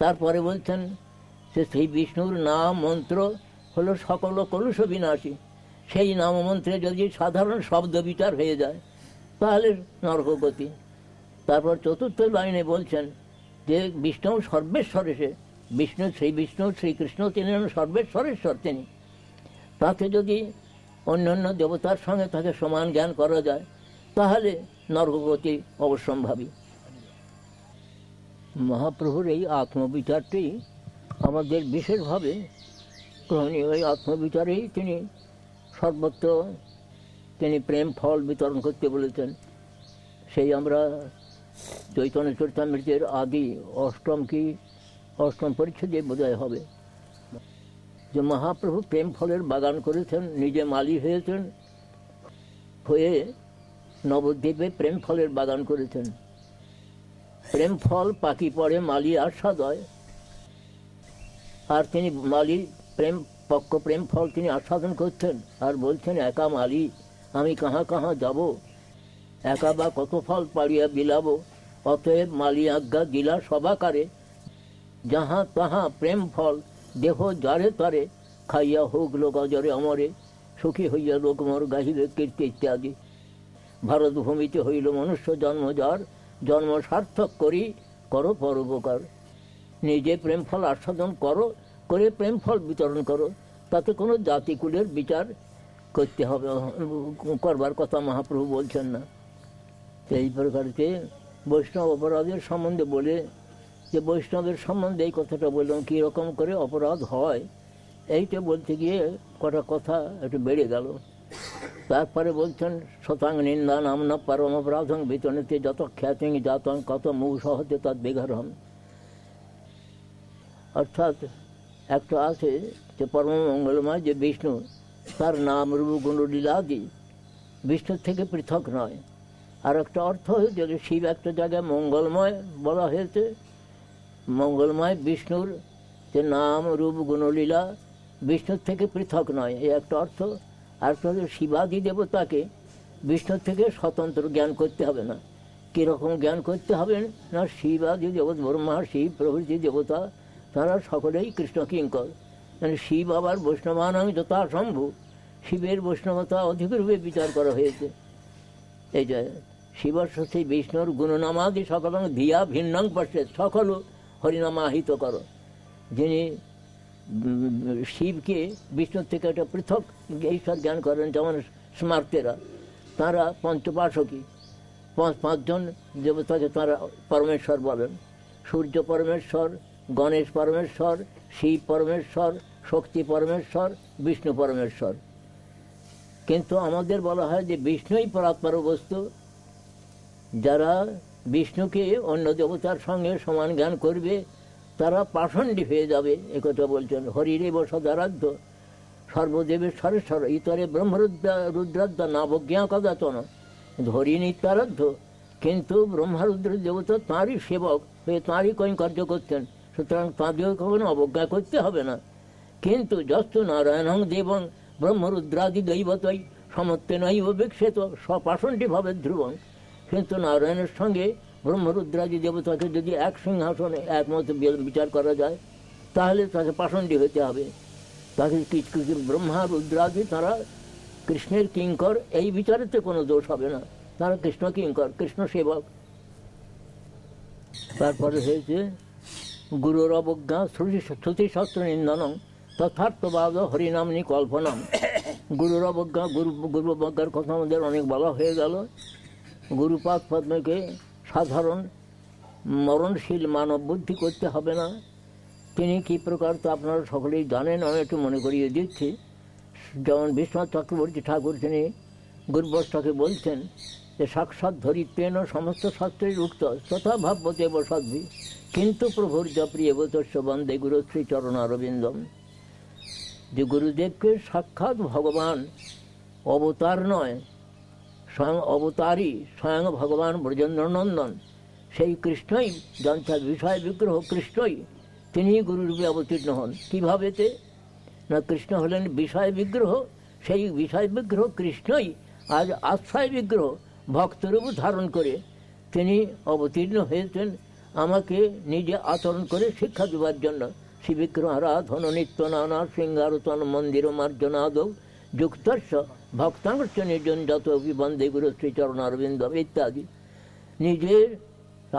Speaker 2: তারপরে বলছেন যে সেই বিষ্ণুর নাম মন্ত্র হলো সকল কলুষ বিনাশী। সেই নাম মন্ত্রে যদি সাধারণ শব্দ বিচার হয়ে যায় তাহলে নরকগতি। তারপর চতুর্থ লাইনে বলছেন যে বিষ্ণু সর্বেশ্বরেশে, বিষ্ণু শ্রীকৃষ্ণ তিনি সর্বেশ্বরেশ্বর। তিনি তাকে যদি অন্যান্য দেবতার সঙ্গে তাকে সমান জ্ঞান করা যায় তাহলে নরকগতি অবশ্যম্ভাবী। মহাপ্রভুর এই আত্মবিচারটি আমাদের বিশেষভাবে গ্রহণীয়। এই আত্মবিচারেই তিনি সর্বত্র তিনি প্রেম ফল বিতরণ করতে বলেছেন। সেই আমরা চৈতন্য চরিতামৃতের আদি অষ্টম পরিচ্ছেদে বোধহয় হবে যে মহাপ্রভু প্রেম ফলের বাগান করেছেন, নিজে মালি হয়েছেন, হয়ে নবদ্বীপে প্রেম ফলের বাগান করেছেন। প্রেম ফল পাকি পড়ে মালি আস্বাদ হয়, আর তিনি মালি প্রেম ফল তিনি আস্বাদন করছেন আর বলছেন, একা মালি আমি কাহা কাহা যাব, একা বা কত ফল পাড়িয়া বিলাবো, অতএব মালি আজ্ঞা দিলা সবাকারে, যাহা তাহা প্রেম ফল দেহ যারে তারে, খাইয়া হোক লোক অজরে অমরে, সুখী হইয়া লোক মোর গাহিবে কীর্তি ইত্যাদি। ভারত ভূমিতে হইল মনুষ্য জন্ম যার, জন্ম সার্থক করি করো পরোপকার। নিজে প্রেম ফল আস্বাদন করে প্রেম ফল বিতরণ করো, তাতে কোনো জাতিকুলের বিচার করতে হবে করবার কথা মহাপ্রভু বলছেন না। এই প্রকারকে বৈষ্ণব অপরাধের সম্বন্ধে বলে, যে বৈষ্ণবের সম্বন্ধে এই কথাটা বললাম কীরকম করে অপরাধ হয়, এইটা বলতে গিয়ে কটা কথা একটু বেড়ে গেল। তারপরে বলছেন, শতাং নিন্দা নামনা পরম অপরাধং বিতনেতে যত খ্যাতিং জাতং কত মুখ সহতে তৎ বিঘরহম। অর্থাৎ একটা আছে যে পরম মঙ্গলময় যে বিষ্ণু, তার নাম রূপ গুণ লীলাদি বিষ্ণুর থেকে পৃথক নয়। আর একটা অর্থ হয়েছে যে শিব একটা জায়গায় মঙ্গলময় বলা হয়েছে, মঙ্গলময় বিষ্ণুর যে নাম রূপ গুণলীলা বিষ্ণুর থেকে পৃথক নয়, এই একটা অর্থ। আর একটা হচ্ছে শিবাদি দেবতাকে বিষ্ণুর থেকে স্বতন্ত্র জ্ঞান করতে হবে না। কীরকম জ্ঞান করতে হবে না, শিবাদি দেবতা ব্রহ্মা শিব প্রভৃতি দেবতা তারা সকলেই কৃষ্ণ কিঙ্কর। মানে শিব আবার বৈষ্ণবানাং যথাসম্ভব, শিবের বৈষ্ণবতা অধিকরূপে বিচার করা হয়েছে। এই যে শিবস্ব সেই বিষ্ণুর গুণনামাদি সকল ধিয়া ভিন্নং পশ্যে, সকল হরিনামাহিত করো। যিনি শিবকে বিষ্ণুর থেকে একটা পৃথক ঈশ্বর জ্ঞান করেন, যেমন স্মার্তেরা তাঁরা পঞ্চপাশকী, পাঁচজন দেবতাকে তাঁরা পরমেশ্বর বলেন। সূর্য পরমেশ্বর, গণেশ পরমেশ্বর, শিব পরমেশ্বর, শক্তি পরমেশ্বর, বিষ্ণু পরমেশ্বর। কিন্তু আমাদের বলা হয় যে বিষ্ণুই পরাৎপর বস্তু। যারা বিষ্ণুকে অন্য দেবতার সঙ্গে সমান জ্ঞান করবে তারা পাষণ্ডী হয়ে যাবে, একথা বলছেন। হরিরেব সদারাধ্য সর্বদেবের সরেশ্বর ইতরে ব্রহ্মরুদ্রাদ্যা নাবজ্ঞা কদাচন। হরি নিত্যারাধ্য, কিন্তু ব্রহ্মরুদ্র দেবতা তাঁরই সেবক হয়ে তাঁরই কৈঙ্কর্য করতেন, সুতরাং তাঁদেরও কখনো অবজ্ঞা করতে হবে না। কিন্তু যস্তু নারায়ণং দেবং ব্রহ্মরুদ্রাদি দৈবতই সমত্বে নৈব বিক্ষেত স্বপাষণ্ডী ভাবে ধ্রুবং। কিন্তু নারায়ণের সঙ্গে ব্রহ্মরুদ্রাদি দেবতাকে যদি এক সিংহাসনে একমত বিচার করা যায় তাহলে তাকে পাষণ্ডী হতে হবে। তাকে কিছু ব্রহ্মা রুদ্রাদি তারা কৃষ্ণের কিঙ্কর, এই বিচারেতে কোনো দোষ হবে না, তারা কৃষ্ণ কিঙ্কর, কৃষ্ণ সেবক। তারপরে হয়েছে গুরুর অবজ্ঞা শ্রুতিশাস্ত্র নিন্দনম তথার্থবাদ হরিনামনি কল্পনাম। গুরুর অবজ্ঞা, গুরু অবজ্ঞার কথা আমাদের অনেক বলা হয়ে গেল। গুরুপাদ পদ্মকে সাধারণ মরণশীল মানব বুদ্ধি করতে হবে না। তিনি কী প্রকার তো আপনারা সকলেই জানেন, আমি একটু মনে করিয়ে দিচ্ছি। যেমন বিশ্বনাথ চক্রবর্তী ঠাকুর তিনি গুরুবর্ষকে বলছেন যে সাক্ষাৎ ধরিত্বেন সমস্ত শাস্ত্রের উক্ত তথা ভাবতে বসদ্ভি, কিন্তু প্রভুর প্রিয় তস্য বন্দে গুরুশ্রী চরণ অরবিন্দম। যে গুরুদেবকে সাক্ষাৎ ভগবান, অবতার নয়, স্বয়ং অবতারী, স্বয়ং ভগবান ব্রজেন্দ্র নন্দন, সেই কৃষ্ণই যন্ত্র বিষয় বিগ্রহ কৃষ্ণই, তিনিই গুরুরূপে অবতীর্ণ হন। কীভাবেতে না, কৃষ্ণ হলেন বিষয় বিগ্রহ, সেই বিষয় বিগ্রহ কৃষ্ণই আজ আশ্রয় বিগ্রহ ভক্তরূপ ধারণ করে তিনি অবতীর্ণ হয়েছেন আমাকে নিজে আচরণ করে শিক্ষা দেওয়ার জন্য। শ্রী বিগ্রহারাধন নিত্য নানা শৃঙ্গারতন মন্দির মার্জনাদৌ যুক্তস্য ভক্তাংশ নির্জন যত বন্দে গুরু শ্রীচরণ অরবিন্দ ইত্যাদি নিজের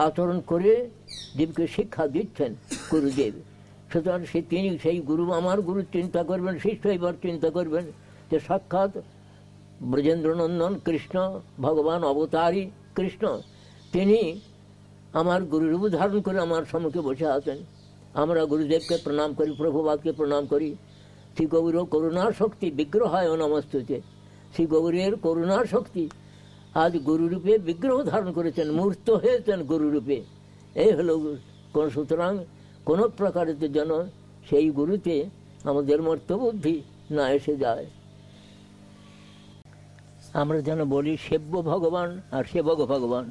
Speaker 2: আচরণ করে জীবকে শিক্ষা দিচ্ছেন গুরুদেব। সুতরাং তিনি সেই গুরু, আমার গুরু চিন্তা করবেন, শিষ্য এবার চিন্তা করবেন যে সাক্ষাৎ ব্রজেন্দ্রনন্দন কৃষ্ণ, ভগবান অবতারী কৃষ্ণ, তিনি আমার গুরুরূপ ধারণ করে আমার সম্মুখে বসে আছেন। আমরা গুরুদেবকে প্রণাম করি, প্রভুপাদকে প্রণাম করি। শ্রী গৌর করুণার শক্তি বিগ্রহায় নমস্তুতে, শ্রী গৌরের করুণার শক্তি আজ গুরুরূপে বিগ্রহ ধারণ করেছেন, মূর্ত হয়েছেন গুরুরূপে। এই হলো সুতরাং কোনো প্রকারের যেন সেই গুরুতে আমাদের মর্তবুদ্ধি না এসে যায়। আমরা যেন বলি সেব্য ভগবান আর সেবক ভগবান।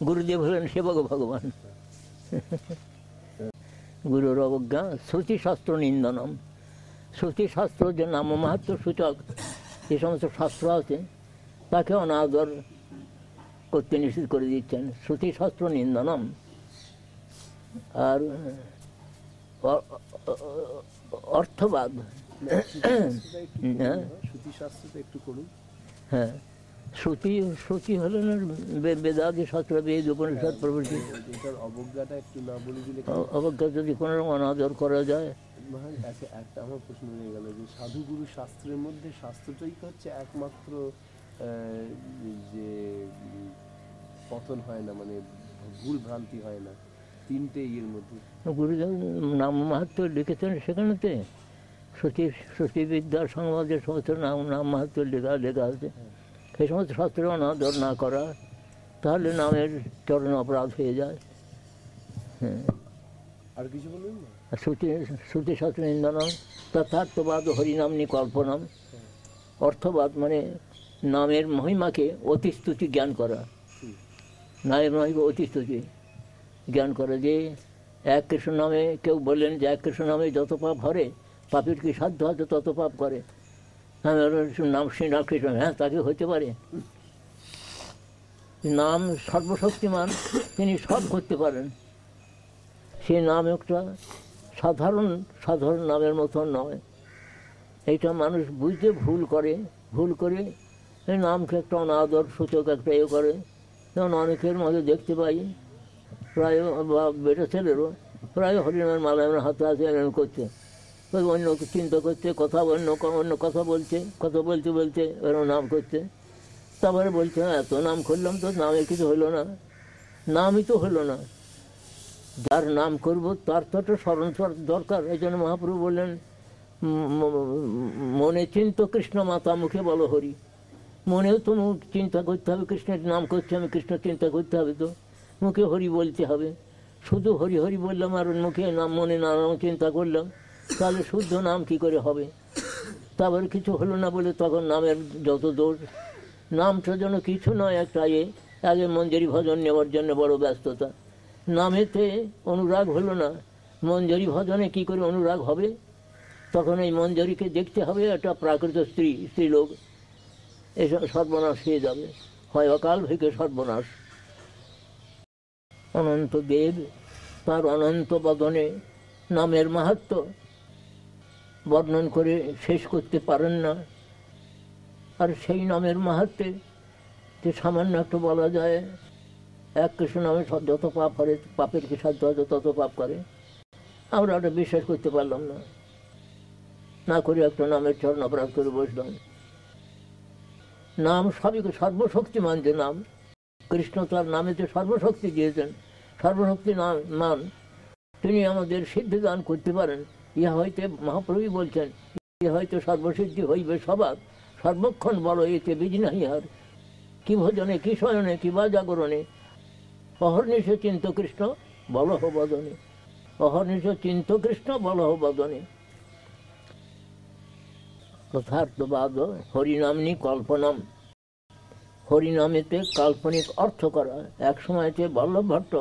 Speaker 2: গুরুদেব হলেন সেবক ভগবান। গুরুর অবজ্ঞা শ্রুতিশাস্ত্র নিন্দনম। শ্রুতিশাস্ত্র যে নাম মাহাত্ম সূচক যে সমস্ত শাস্ত্র আছে তাকে অনাদর করতে নিষেধ করে দিচ্ছেন, শ্রুতিশাস্ত্র নিন্দনম। আর অর্থবাদ, হ্যাঁ, শ্রুতি শ্রুতি হলো না বেদাদি শাস্ত্র, বেদ উপনিষদ প্রভৃতি। অবজ্ঞা যদি কোনো রকম অনাদর করা যায়।
Speaker 3: একটা আমার প্রশ্ন হয়ে গেল যে সাধুগুরু শাস্ত্রের মধ্যে শাস্ত্রটাই হচ্ছে একমাত্র যে পতন হয় না, মানে ভুল ভ্রান্তি হয় না, তিনটে ইয়ের মধ্যে
Speaker 2: গুরুদেব নাম মাহাত্ম লিখেছেন সেখানেতে শ্রুতিবিদ্যা সংবাদের সমস্ত নাম মাহাত্ম লেখা আছে। সেই সমস্ত শাস্ত্রে অনাদর না করা, তাহলে নামের চরণ অপরাধ হয়ে যায়। হ্যাঁ,
Speaker 3: আর কিছু বলবেন না?
Speaker 2: শ্রুতিশাস্ত্র নিন্দনম তথার্থবাদ হরিনামনি কল্পনাম। অর্থবাদ মানে নামের মহিমাকে অতিস্তুতি জ্ঞান করা, নামের মহিমাকে অতিস্তুতি জ্ঞান করা। যে এক কৃষ্ণ নামে কেউ বললেন যে এক কৃষ্ণ নামে যত পাপ হরে, পাপের কি সাধ্য আছে তত পাপ করে। নাম শ্রীনাম কৃষ্ণ, হ্যাঁ তাকে হতে পারে। নাম সর্বশক্তিমান, তিনি সব করতে পারেন। সে নাম একটা সাধারণ নামের মতো নয়। এইটা মানুষ বুঝতে ভুল করে এই নামকে একটা অনাদর সূচক একটা ইয়ে করে। যেমন অনেকের মধ্যে দেখতে পাই, প্রায় বা বেটা ছেলেরও প্রায় হরিনামের মালা হাতে হাতে এরকম করছে, অন্য চিন্তা করছে, অন্য কথা বলতে এরকম নাম করছে। তারপরে বলছে এত নাম করলাম তো নামের কিছু হলো না, নামই তো হলো না। যার নাম করব তার তো একটা স্মরণ দরকার। এই জন্য মহাপ্রভু বললেন মনে চিন্ত কৃষ্ণ মাতা, মুখে বলো হরি। মনেও তো চিন্তা করতে হবে, কৃষ্ণের নাম করছে আমি, কৃষ্ণ চিন্তা করতে হবে, তো মুখে হরি বলতে হবে। শুধু হরি হরি বললাম আর মুখে নাম, মনে নাম চিন্তা করলাম, তাহলে শুদ্ধ নাম কি করে হবে? তারপরে কিছু হলো না বলে তখন নামের যত দোষ। নামটা যেন কিছু নয়, একটা আগে মঞ্জরি ভজন নেওয়ার জন্য বড় ব্যস্ততা, নামেতে অনুরাগ হলো না। মঞ্জরি ভজনে কি করে অনুরাগ হবে? তখন এই মঞ্জরিকে দেখতে হবে একটা প্রাকৃত স্ত্রীলোক, এসব সর্বনাশ হয়ে যাবে, হয় অকাল ভেকে সর্বনাশ। অনন্ত দেব তার অনন্ত বদনে নামের মাহাত্ম বর্ণন করে শেষ করতে পারেন না। আর সেই নামের মাহাত্মে যে সামান্য একটু বলা যায়, এক কৃষ্ণ নামে যত পাপ করে, পাপের কি সাধ্য আছে তত পাপ করে। আমরা ওটা বিশ্বাস করতে পারলাম না করে একটা নামের চরণ অপরাধ করে বসলাম। নাম সবই সর্বশক্তিমান, যে নাম কৃষ্ণ তার নামে যে সর্বশক্তি দিয়েছেন, সর্বশক্তি মান তিনি আমাদের সিদ্ধি দান করতে পারেন। ইহা হইতে মহাপ্রভু বলছেন, ইহা হইতে সর্বসিদ্ধি হইবে সবার, সর্বক্ষণ বলো এতে বীজ নাহি আর। কি ভোজনে, কি শয়নে, কি বা জাগরণে, অহর্নিশে চিন্ত কৃষ্ণ বলহ বদনে, অহর্নিশে চিন্ত কৃষ্ণ বলহ বদনে। যথার্থবাদ হরিনামনি কল্পনাম। হরিনামেতে কাল্পনিক অর্থ করা। এক সময়তে বল্লভ ভট্ট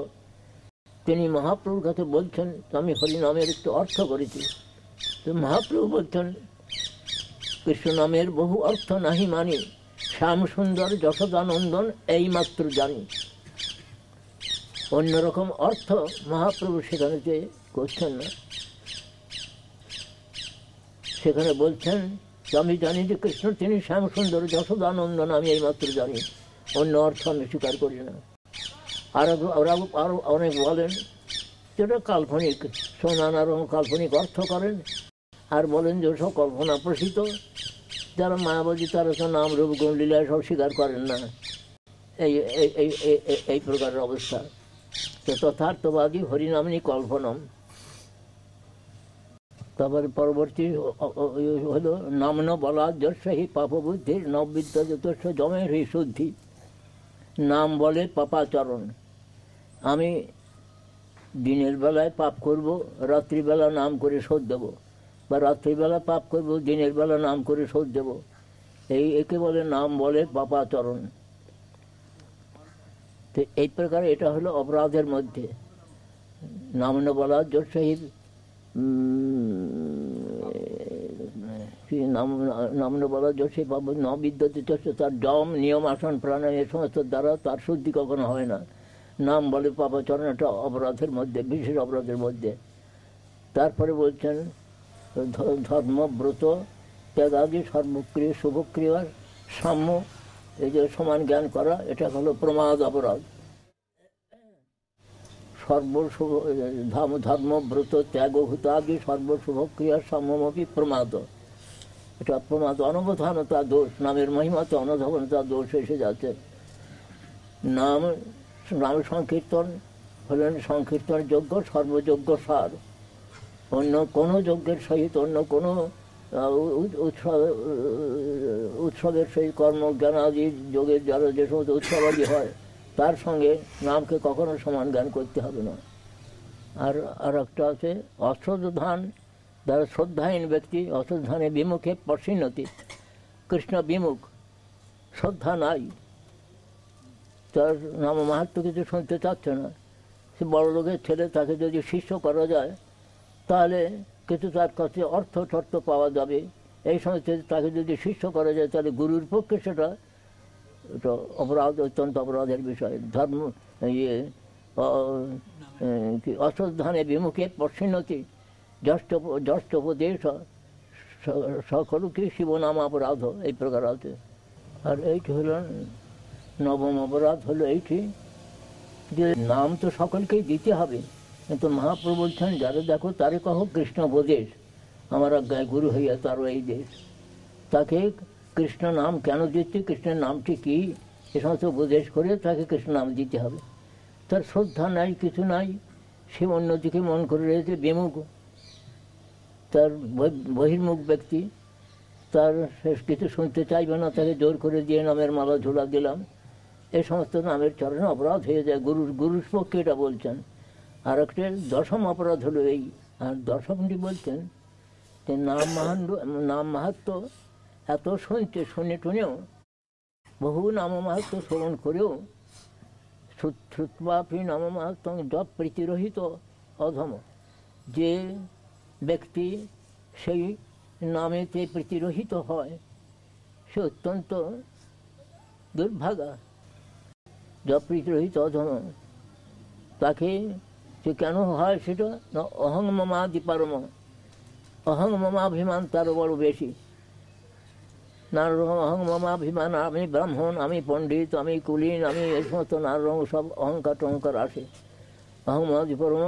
Speaker 2: তিনি মহাপ্রভুর কাছে বলছেন, আমি হরিনামের একটু অর্থ করেছি। তো মহাপ্রভু বলছেন, কৃষ্ণ নামের বহু অর্থ নাহি মানি, শ্যাম সুন্দর যশোদানন্দন এইমাত্র জানি। অন্যরকম অর্থ মহাপ্রভু সেখানে যে করছেন না, সেখানে বলছেন আমি জানি যে কৃষ্ণ তিনি শ্যাম সুন্দর যশোদানন্দন, আমি এইমাত্র জানি, অন্য অর্থ আমি স্বীকার করি না। আর আরো অনেক বলেন যেটা কাল্পনিক, নানা রকম কাল্পনিক অর্থ করেন, আর বলেন যে সব কল্পনা প্রসিত। যারা মায়াবাদী তারা তো নাম রূপ গুণ লীলায় সব স্বীকার করেন না, এই প্রকারের অবস্থা। তো তথার্থবাদী হরিনামিনী কল্পনম। তারপরে পরবর্তী হলো নামন বলা যশহি পাপবুদ্ধির নববিদ্যা যথেষ্ট জমের হি শুদ্ধি। নাম বলে পাপাচরণ। আমি দিনের বেলায় পাপ করব, রাত্রিবেলা নাম করে শোধ দেবো, বা রাত্রিবেলা পাপ করব, দিনের বেলা নাম করে শোধ দেব, একে বলে নাম বলে পাপাচরণ। তো এই প্রকার এটা হলো অপরাধের মধ্যে। নামন বলা যশহি নামন বলা যশি পাপ ন বিদ্যতে চর্চ, তার জম নিয়ম আসন প্রাণায়াম এ সমস্ত দ্বারা তার শুদ্ধি কখনো হয় না। নাম বলে পাপাচরণ, একটা অপরাধের মধ্যে, বিশেষ অপরাধের মধ্যে। তারপরে বলছেন ধর্মব্রত ত্যাগাদি সর্বক্রিয় শুভক্রিয়ার সাম্য, এই যে সমান জ্ঞান করা, এটা হলো প্রমাদ অপরাধ। ধর্মব্রত ত্যাগ হুতাদি সর্বশুভক্রিয়ার সাম্যমপি প্রমাদ, এটা প্রমাদ, অনবধানতা দোষ, নামের মহিমাতে অনবধানতা দোষ এসে যাচ্ছে। নাম সংকীর্তন হলেন সংকীর্তন যোগ্য সর্বযোগ্য সার। অন্য কোনো যজ্ঞের সহিত, অন্য কোনো উৎসবের সহিত, কর্ম জ্ঞানাদি যোগের যারা যে সমস্ত উৎসবাদি হয়, তার সঙ্গে নামকে কখনো সমান জ্ঞান করতে হবে না। আর একটা আছে অশ্রদ্ধান, যারা শ্রদ্ধাহীন ব্যক্তি, অশ্রদ্ধানে বিমুখে পশ্চিন্নতি, কৃষ্ণ বিমুখ, শ্রদ্ধা নাই, তার নাম মাহাত্ম্য কিছু শুনতে চাচ্ছে না। সে বড় লোকের ছেলে, তাকে যদি শিষ্য করা যায় তাহলে কিছু তার কাছে অর্থ টর্থ পাওয়া যাবে। এই সময় তাকে যদি শিষ্য করা যায় তাহলে গুরুর পক্ষে সেটা অপরাধ, অত্যন্ত অপরাধের বিষয়। ধর্ম অশ্রদ্ধানে বিমুখে পশ্চিন্নতি জ্যেষ্ঠোপদেশ সকল কি শিবনাম অপরাধ, এই প্রকার আছে। আর এইটি হল নবম অপরাধ, হলো এইটি যে নাম তো সকলকেই দিতে হবে, কিন্তু মহাপ্রভু বলছেন যারা দেখো তারে কহ কৃষ্ণ বোদেশ, আমার আজ্ঞায় গুরু হইয়া তারও এই দেশ। তাকে কৃষ্ণ নাম কেন দিচ্ছে, কৃষ্ণের নামটি কী, এ সমস্ত উপদেশ করে তাকে কৃষ্ণ নাম দিতে হবে। তার শ্রদ্ধা নাই, কিছু নাই, সে অন্যদিকে মন করে রয়েছে, বিমুখ, তার বহির্মুখ ব্যক্তি, তার শেষ কিছু শুনতে চাইবে না, তাকে জোর করে দিয়ে নামের মালা ঝোলা দিলাম, এই সমস্ত নামের চরণে অপরাধ হয়ে যায়। গুরুর পক্ষে এটা বলছেন। আর একটা দশম অপরাধ হলো এই। আর দশমটি বলছেন যে নাম মাহাত্ম্য এত শুনে টুনেও, বহু নাম মাহাত্ম্য শ্রবণ করেও, শ্রুত্বাপি নাম মাহাত্ম্য জপ প্রীতিরহিত অধম, যে ব্যক্তি সেই নামেতে প্রীতিরহিত হয় সে অত্যন্ত দুর্ভাগা, জপ প্রীতিরহিত অধম। তাকে সে কেন হয় সেটা না, অহং মমাদি পারম, অহং মমাভিমান তারও বড় বেশি। নানা রকম অহং মমাভিমান, আমি ব্রাহ্মণ, আমি পণ্ডিত, আমি কুলীন, আমি এই সমস্ত নানা রকম সব অহংকার টহংকার আসে। অহং মমাদি পরম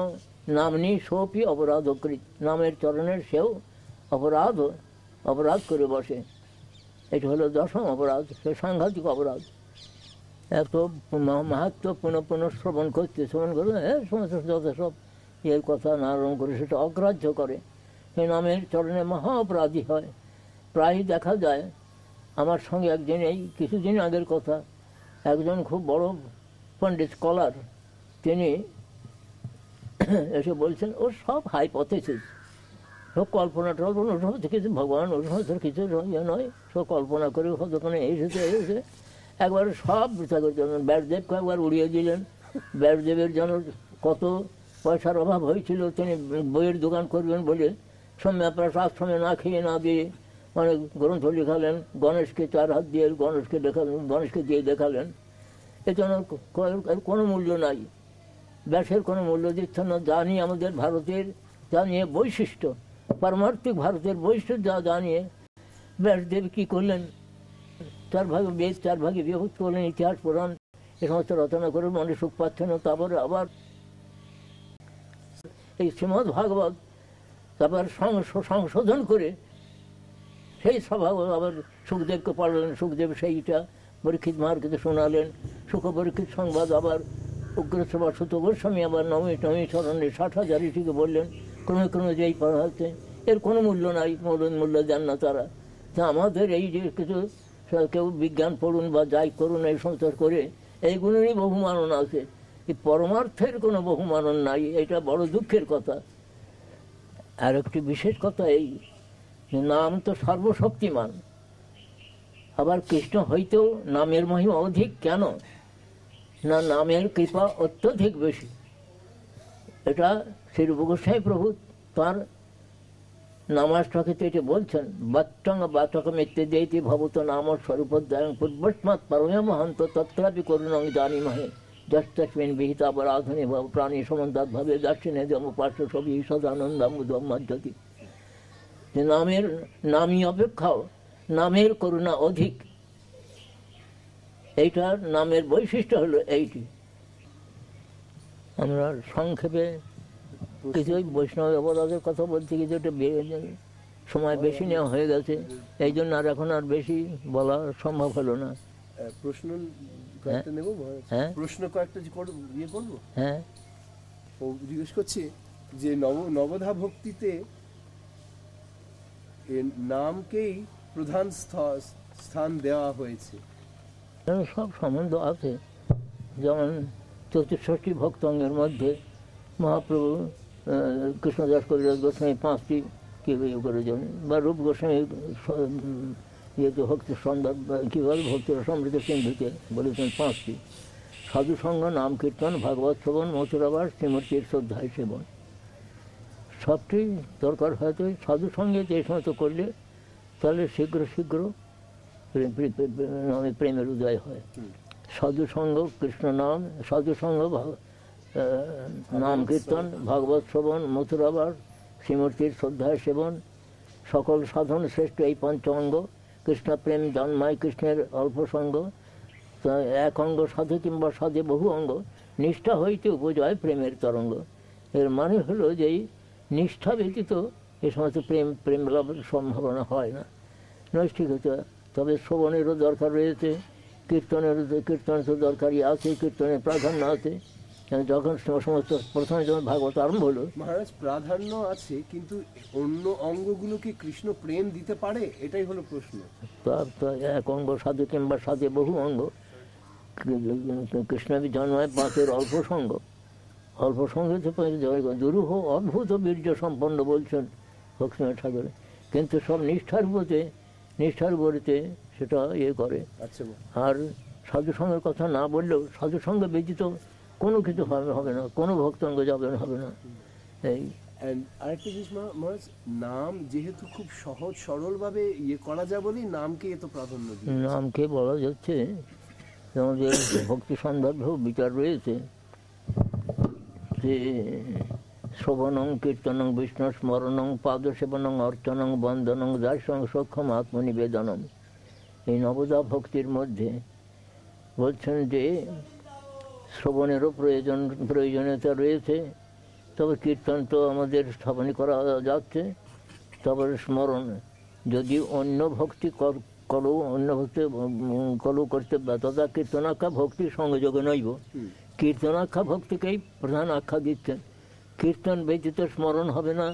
Speaker 2: নামনি সোপি অপরাধকৃত, নামের চরণের সেও অপরাধ করে বসে। এটা হলো দশম অপরাধ, সে সাংঘাতিক অপরাধ। এত মাহাত্ম পুনঃ শ্রবণ করতে সমস্ত যত সব এর কথা নারণ করে সেটা অগ্রাহ্য করে, সে নামের চরণে মহা অপরাধী হয়। প্রায়ই দেখা যায়, আমার সঙ্গে একদিন, এই কিছুদিন আগের কথা, একজন খুব বড় পণ্ডিত স্কলার, তিনি এসে বলছেন ও সব হাইপোথেসিস, সব কল্পনা টল্পনা, ওর সমস্ত কিছু ভগবান, ওর সমস্ত কিছু ইয়ে নয়, সব কল্পনা করে হয়তো কোনো এসেছে। একবার সব বৃথা করে দিলেন। ব্যাসদেবকে একবার উড়িয়ে দিলেন। ব্যাসদেবের যেন কত পয়সার অভাব হয়েছিল, তিনি বইয়ের দোকান করবেন বলে সৌম্যপ্রাস আশ্রমে না খেয়ে না দিয়ে অনেক গ্রন্থ লেখালেন। গণেশকে 4 হাত দিয়ে গণেশকে দিয়ে দেখালেন। এ জন্য কোনো মূল্য নাই, ব্যাসের কোনো মূল্য দিচ্ছে না। যা নিয়ে আমাদের ভারতের, যা নিয়ে বৈশিষ্ট্য, পারমার্থিক ভারতের বৈশিষ্ট্য যা নিয়ে ব্যাসদেব কী করলেন, 4 ভাগে বেদ, 4 ভাগে বিভক্ত করলেন, ইতিহাস পুরাণ এ সমস্ত রচনা করে মনে সুখ পাচ্ছেন না। তারপরে আবার এই শ্রীমদ্ ভাগবত তারপর সংশোধন করে সেই সভা আবার সুখদেবকে পড়ালেন। সুখদেব সেইটা পরীক্ষিত মহারাজকে শোনালেন। সুখ পরীক্ষিত সংবাদ আবার উগ্রশ্রবা সুত গোস্বামী আবার নবমী চরণে 60,000 ঋষিকে বললেন। ক্রমে ক্রমে যেই পড়া হচ্ছে, এর কোনো মূল্য নাই, মূল্য দেন না তারা। তা আমাদের এই যে কিছু কেউ বিজ্ঞান পড়ুন বা যাই করুন এই সমস্ত করে, এইগুলোরই বহুমানন আছে, এই পরমার্থের কোনো বহুমানন নাই। এটা বড় দুঃখের কথা। আর একটি বিশেষ কথা এই যে নাম তো সর্বশক্তিমান, আবার কৃষ্ণ হইতেও নামের মহিমা অধিক কেন না, নামের কৃপা অত্যধিক বেশি। এটা শ্রী রূপ গোস্বামী প্রভু তাঁর নামাষ্টকে তো এটা বলছেন। বাচ্চং বাচক মিত্তে দেইতি ভবত নাম স্বরূপোদ্যায়ং পূর্বস্মাৎ পরমে মহান্ত তত্রাপি করুণং জানিমহে যস্তস্মিন বিহিত অপরাধনে প্রাণী সমন্তাৎ ভাবে দাক্ষিণে যম পার্শ্ব ছবি সদানন্দামুদম মজ্জতি। যে নামই অপেক্ষাও নামের করুণা অধিক। এইটার নামের বৈশিষ্ট্য হলো এইটি। আমরা সংক্ষেপে কিছু বৈষ্ণব অপরাধের কথা বলতে গিয়ে একটা সময় বেশি নেওয়া হয়ে গেছে, এই জন্য আর এখন আর বেশি বলা সম্ভব হলো না।
Speaker 3: প্রশ্ন কয়েকটা নেব।
Speaker 2: হ্যাঁ,
Speaker 3: প্রশ্ন কয়েকটা ইয়ে করবো।
Speaker 2: হ্যাঁ,
Speaker 3: ও জিজ্ঞেস করছে যে নবধা ভক্তিতে নামকেই প্রধান স্থান দেওয়া হয়েছে।
Speaker 2: সব সম্বন্ধ আছে। যেমন 64 ভক্তঙ্গের মধ্যে মহাপ্রভু কৃষ্ণদাস কবিরাজ গোস্বামী 5টি কি ইয়ে করেছেন, বা রূপ গোস্বামী ইয়েতে ভক্তি সন্ধ্যার কী বলে ভক্তির সমৃদ্ধ সিন্ধুতে বলেছেন 5টি। সাধুসঙ্গ, নাম কীর্তন, ভাগবত শ্রবণ, মথুরাবাস, শ্রীমূর্তির শ্রদ্ধায় সেবন, সবটি দরকার। হয়তো সাধুসঙ্গে যে সমস্ত করলে তাহলে শীঘ্র প্রেমের উদয় হয়। সাধুসঙ্গ, কৃষ্ণ নাম, সাধুসঙ্গ, নাম কীর্তন, ভাগবত শ্রবণ, মথুরাবাস, শ্রীমূর্তির শ্রদ্ধায় সেবন, সকল সাধন শ্রেষ্ঠ এই 5 অঙ্গ। কৃষ্ণ প্রেম জন্মায় কৃষ্ণের অল্প সঙ্গ, এক অঙ্গ সাধু কিংবা সাধে বহু অঙ্গ, নিষ্ঠা হইতে উপজয় প্রেমের তরঙ্গ। এর মানে হলো যে নিষ্ঠা ব্যতীত এ সমস্ত প্রেম লাভের সম্ভাবনা হয় না, নৈষ্ঠিক হতে। তবে শ্রবণেরও দরকার রয়েছে, কীর্তন তো দরকারই আছে, কীর্তনের প্রাধান্য আছে। যখন সমস্ত প্রথমে যখন ভাগবত আরম্ভ হলো,
Speaker 3: মহারাজ প্রাধান্য আছে, কিন্তু অন্য অঙ্গগুলো কি কৃষ্ণ প্রেম দিতে পারে? এটাই হলো প্রশ্ন।
Speaker 2: তার এক অঙ্গ সাধু কিংবা সাধে বহু অঙ্গ, কৃষ্ণ জন্মায় 5 অল্প সঙ্গ। অল্প সঙ্গে তো দুরূহ অদ্ভুত বীর্য সম্পন্ন বলছেন ভক্তিনাথ ঠাকুর, কিন্তু সব নিষ্ঠার উপরেতে সেটা ইয়ে করে। আর সাধুসঙ্গের কথা না বললেও সাধুসঙ্গ ব্যতীত কোনো কিছু হবে না, কোনো ভক্তাঙ্গ হবে না। এই
Speaker 3: আরেকটা জিনিস মহারাজ, নাম যেহেতু খুব সহজ সরলভাবে ইয়ে করা যায় বলেই নামকে এত প্রাধান্য দিয়ে।
Speaker 2: নামকে বলা যাচ্ছে আমাদের ভক্তি সন্দর্ভেও বিচার রয়েছে যে শ্রবণং কীর্তনং বিষ্ণু স্মরণং পাদসেবনং অর্চনং বন্দনং দাসং সক্ষম আত্মনিবেদনম। এই ভক্তির মধ্যে বলছেন যে শ্রবণেরও প্রয়োজনীয়তা রয়েছে, তবে কীর্তন তো আমাদের স্থাপন করা যাচ্ছে। তারপরে স্মরণ, যদি অন্য ভক্তি কলু করতে তথা কীর্তনাখ্যা ভক্তি সংযোগে নইব। কীর্তনাখ্যা ভক্তিকেই প্রধান আখ্যা দিচ্ছেন, কীর্তন ব্যতীত স্মরণ হবে না।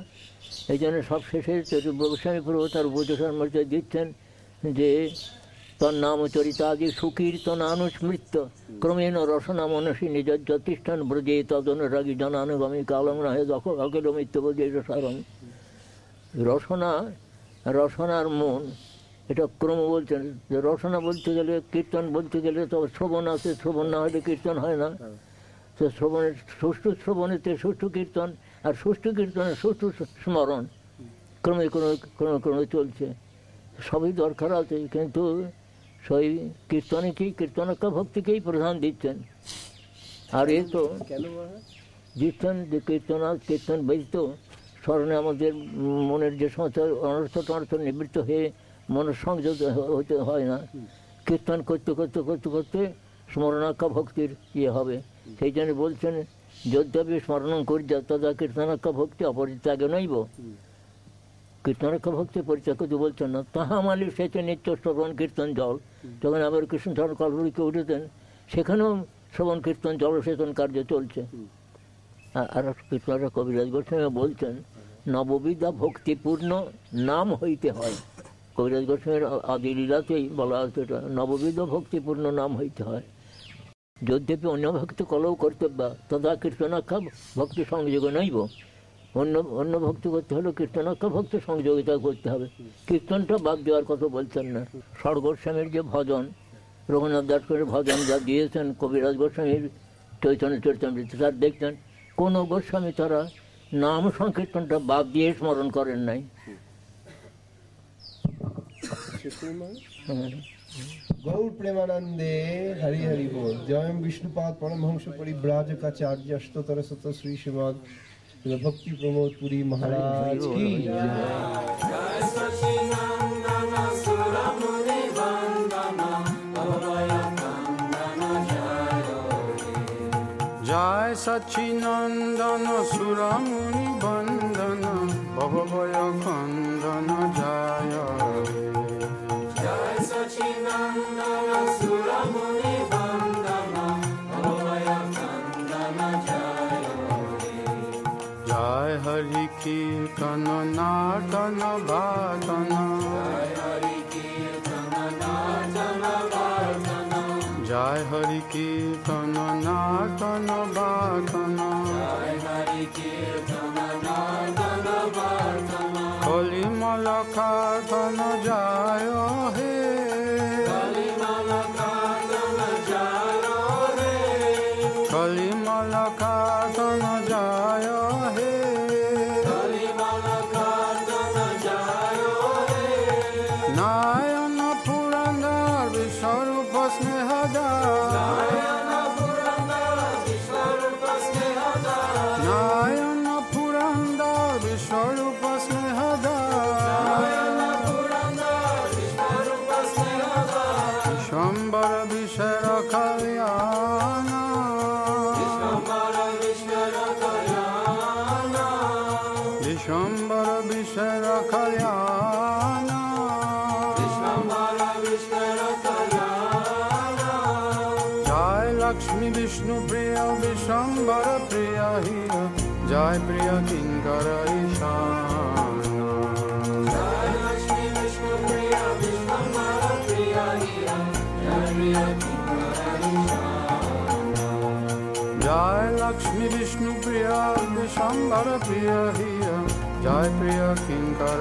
Speaker 2: এই জন্য সব শেষে গোস্বামী প্রভু তার উপদেশের মধ্যে দিচ্ছেন যে তন্নাম চরিতাদি সুকীর্তনানুস্মৃত্য ক্রমেণ রসনা মনসী নিজ যতিষ্ঠান ব্রজে তদনুরাগী জনানুগমী কালং রাহে অখিল মৃত্যুবোধে সারং। রসনার মন, এটা ক্রম বলছেন। যে রসনা বলতে গেলে, কীর্তন বলতে গেলে তো শ্রবণ আছে, শ্রবণ না হলে কীর্তন হয় না। তো শ্রবণের সুষ্ঠু শ্রবণেতে সুষ্ঠু কীর্তন, আর সুষ্ঠু কীর্তনের সুষ্ঠু স্মরণ ক্রমে ক্রমে ক্রমে ক্রমে চলছে। সবই দরকার আছে, কিন্তু সেই কীর্তনেকেই, কীর্তনকা ভক্তিকেই প্রধান দিচ্ছেন। আর এ তো
Speaker 3: কেন মহারাজ?
Speaker 2: দিচ্ছেন যে কীর্তন ব্যতীত স্মরণে আমাদের মনের যে সমস্ত অনর্থ টনর্থ নিবৃত্ত হয়ে মনের সংযোগ হতে হয় না। কীর্তন করতে করতে করতে করতে স্মরণাখ্যা ভক্তির ইয়ে হবে। সেই জন্য বলছেন, যদ্যপি স্মরণ করিয়া তদা কীর্তনাখ্যা ভক্তি অপরিত্যাগে নইব। কীর্তনাখ্যা ভক্তি পরিত্যাগ করতে বলছেন না। তাহা মালিক সেচে নিত্য শ্রবণ কীর্তন জল। যখন আবার কৃষ্ণচরণ কল্পরিকে উঠেছেন, সেখানেও শ্রবণ কীর্তন জলসেচন কার্য চলছে। আর কীর্তনরা কবিরাজ গোস্বামী বলছেন, নববিধা ভক্তিপূর্ণ নাম হইতে হয়। কবিরাজ গোস্বামীর আদি লীলাতেই বলা আছে এটা, নববিধ ভক্তিপূর্ণ নাম হইতে হয়। যদ্যপি অন্য ভক্তি কলও কর্তব্য তদা কীর্তনাখ্যা ভক্তি সংযোগ নইব। অন্য ভক্তি করতে হলে কীর্তনাখ্যা ভক্তি সংযোগিতা করতে হবে। কীর্তনটা বাদ দেওয়ার কথা বলছেন না। ষড় গোস্বামীর যে ভজন, রঘুনাথ দাস করে ভজন যা দিয়েছেন কবিরাজ গোস্বামীর চৈতন্য চরিতামৃতে, তার দেখতেন কোনো গোস্বামী তারা নাম সংকীর্তনটা বাদ দিয়ে স্মরণ করেন নাই।
Speaker 3: গৌর প্রেমানন্দে হরি হরি বল। জয়ম বিষ্ণুপাদ পরমহংস পরিব্রাজকাচার্য অষ্টতর শত শ্রী শ্রীমদ ভক্তি প্রমোদ পুরী মহারাজ কি
Speaker 1: জয় সচ্চিনন্দন সুরমুনি বন্দন ভবভয় খণ্ডন জয় জয় সচ্চিনন্দন সুরমুনি বন্দন ভবভয় খণ্ডন জয় জয় হরি কীর্তন নাটন বাদন জয় হরি কীর্তন নাটন বাদন জয় হরি কীর্তন নাটন বাদন জয় হরি কীর্তন নাটন বাদন কলিমল খাদন যায় হে কলিমল খাদন যায় হে কলিমল খাদন যায় হে কলিমল খাদন যায় হে নায়ন পুরন্দর বিশ্বরূপ স্নেহদার নায়ন পুরন্দর বিশ্বরূপ স্নেহদার নায়ন পুরন্দর বিশ্বরূপ স্নেহদার নায়ন পুরন্দর বিশ্বরূপ স্নেহদার বিশ্বম্বর বিশ্বর কল্যাণ বিশ্বম্বর বিশ্বর কল্যাণ বিশ্বম্বর বিশ্বর কল্যাণ বিশ্বম্বর বিশ্বর কল্যাণ জয় লক্ষ্মী বিষ্ণু প্রিয় বিশ্বম্বর প্রিয় হিয় জয় প্রিয় কিঙ্কর ঈশান জয় লক্ষ্মী বিষ্ণু প্রিয় বিশ্বম্বর প্রিয় হিয় জয় প্রিয় কিঙ্কর ঈশান জয় লক্ষ্মী বিষ্ণু প্রিয় বিশ্বম্বর প্রিয় হিয় জয় প্রিয় কিঙ্কর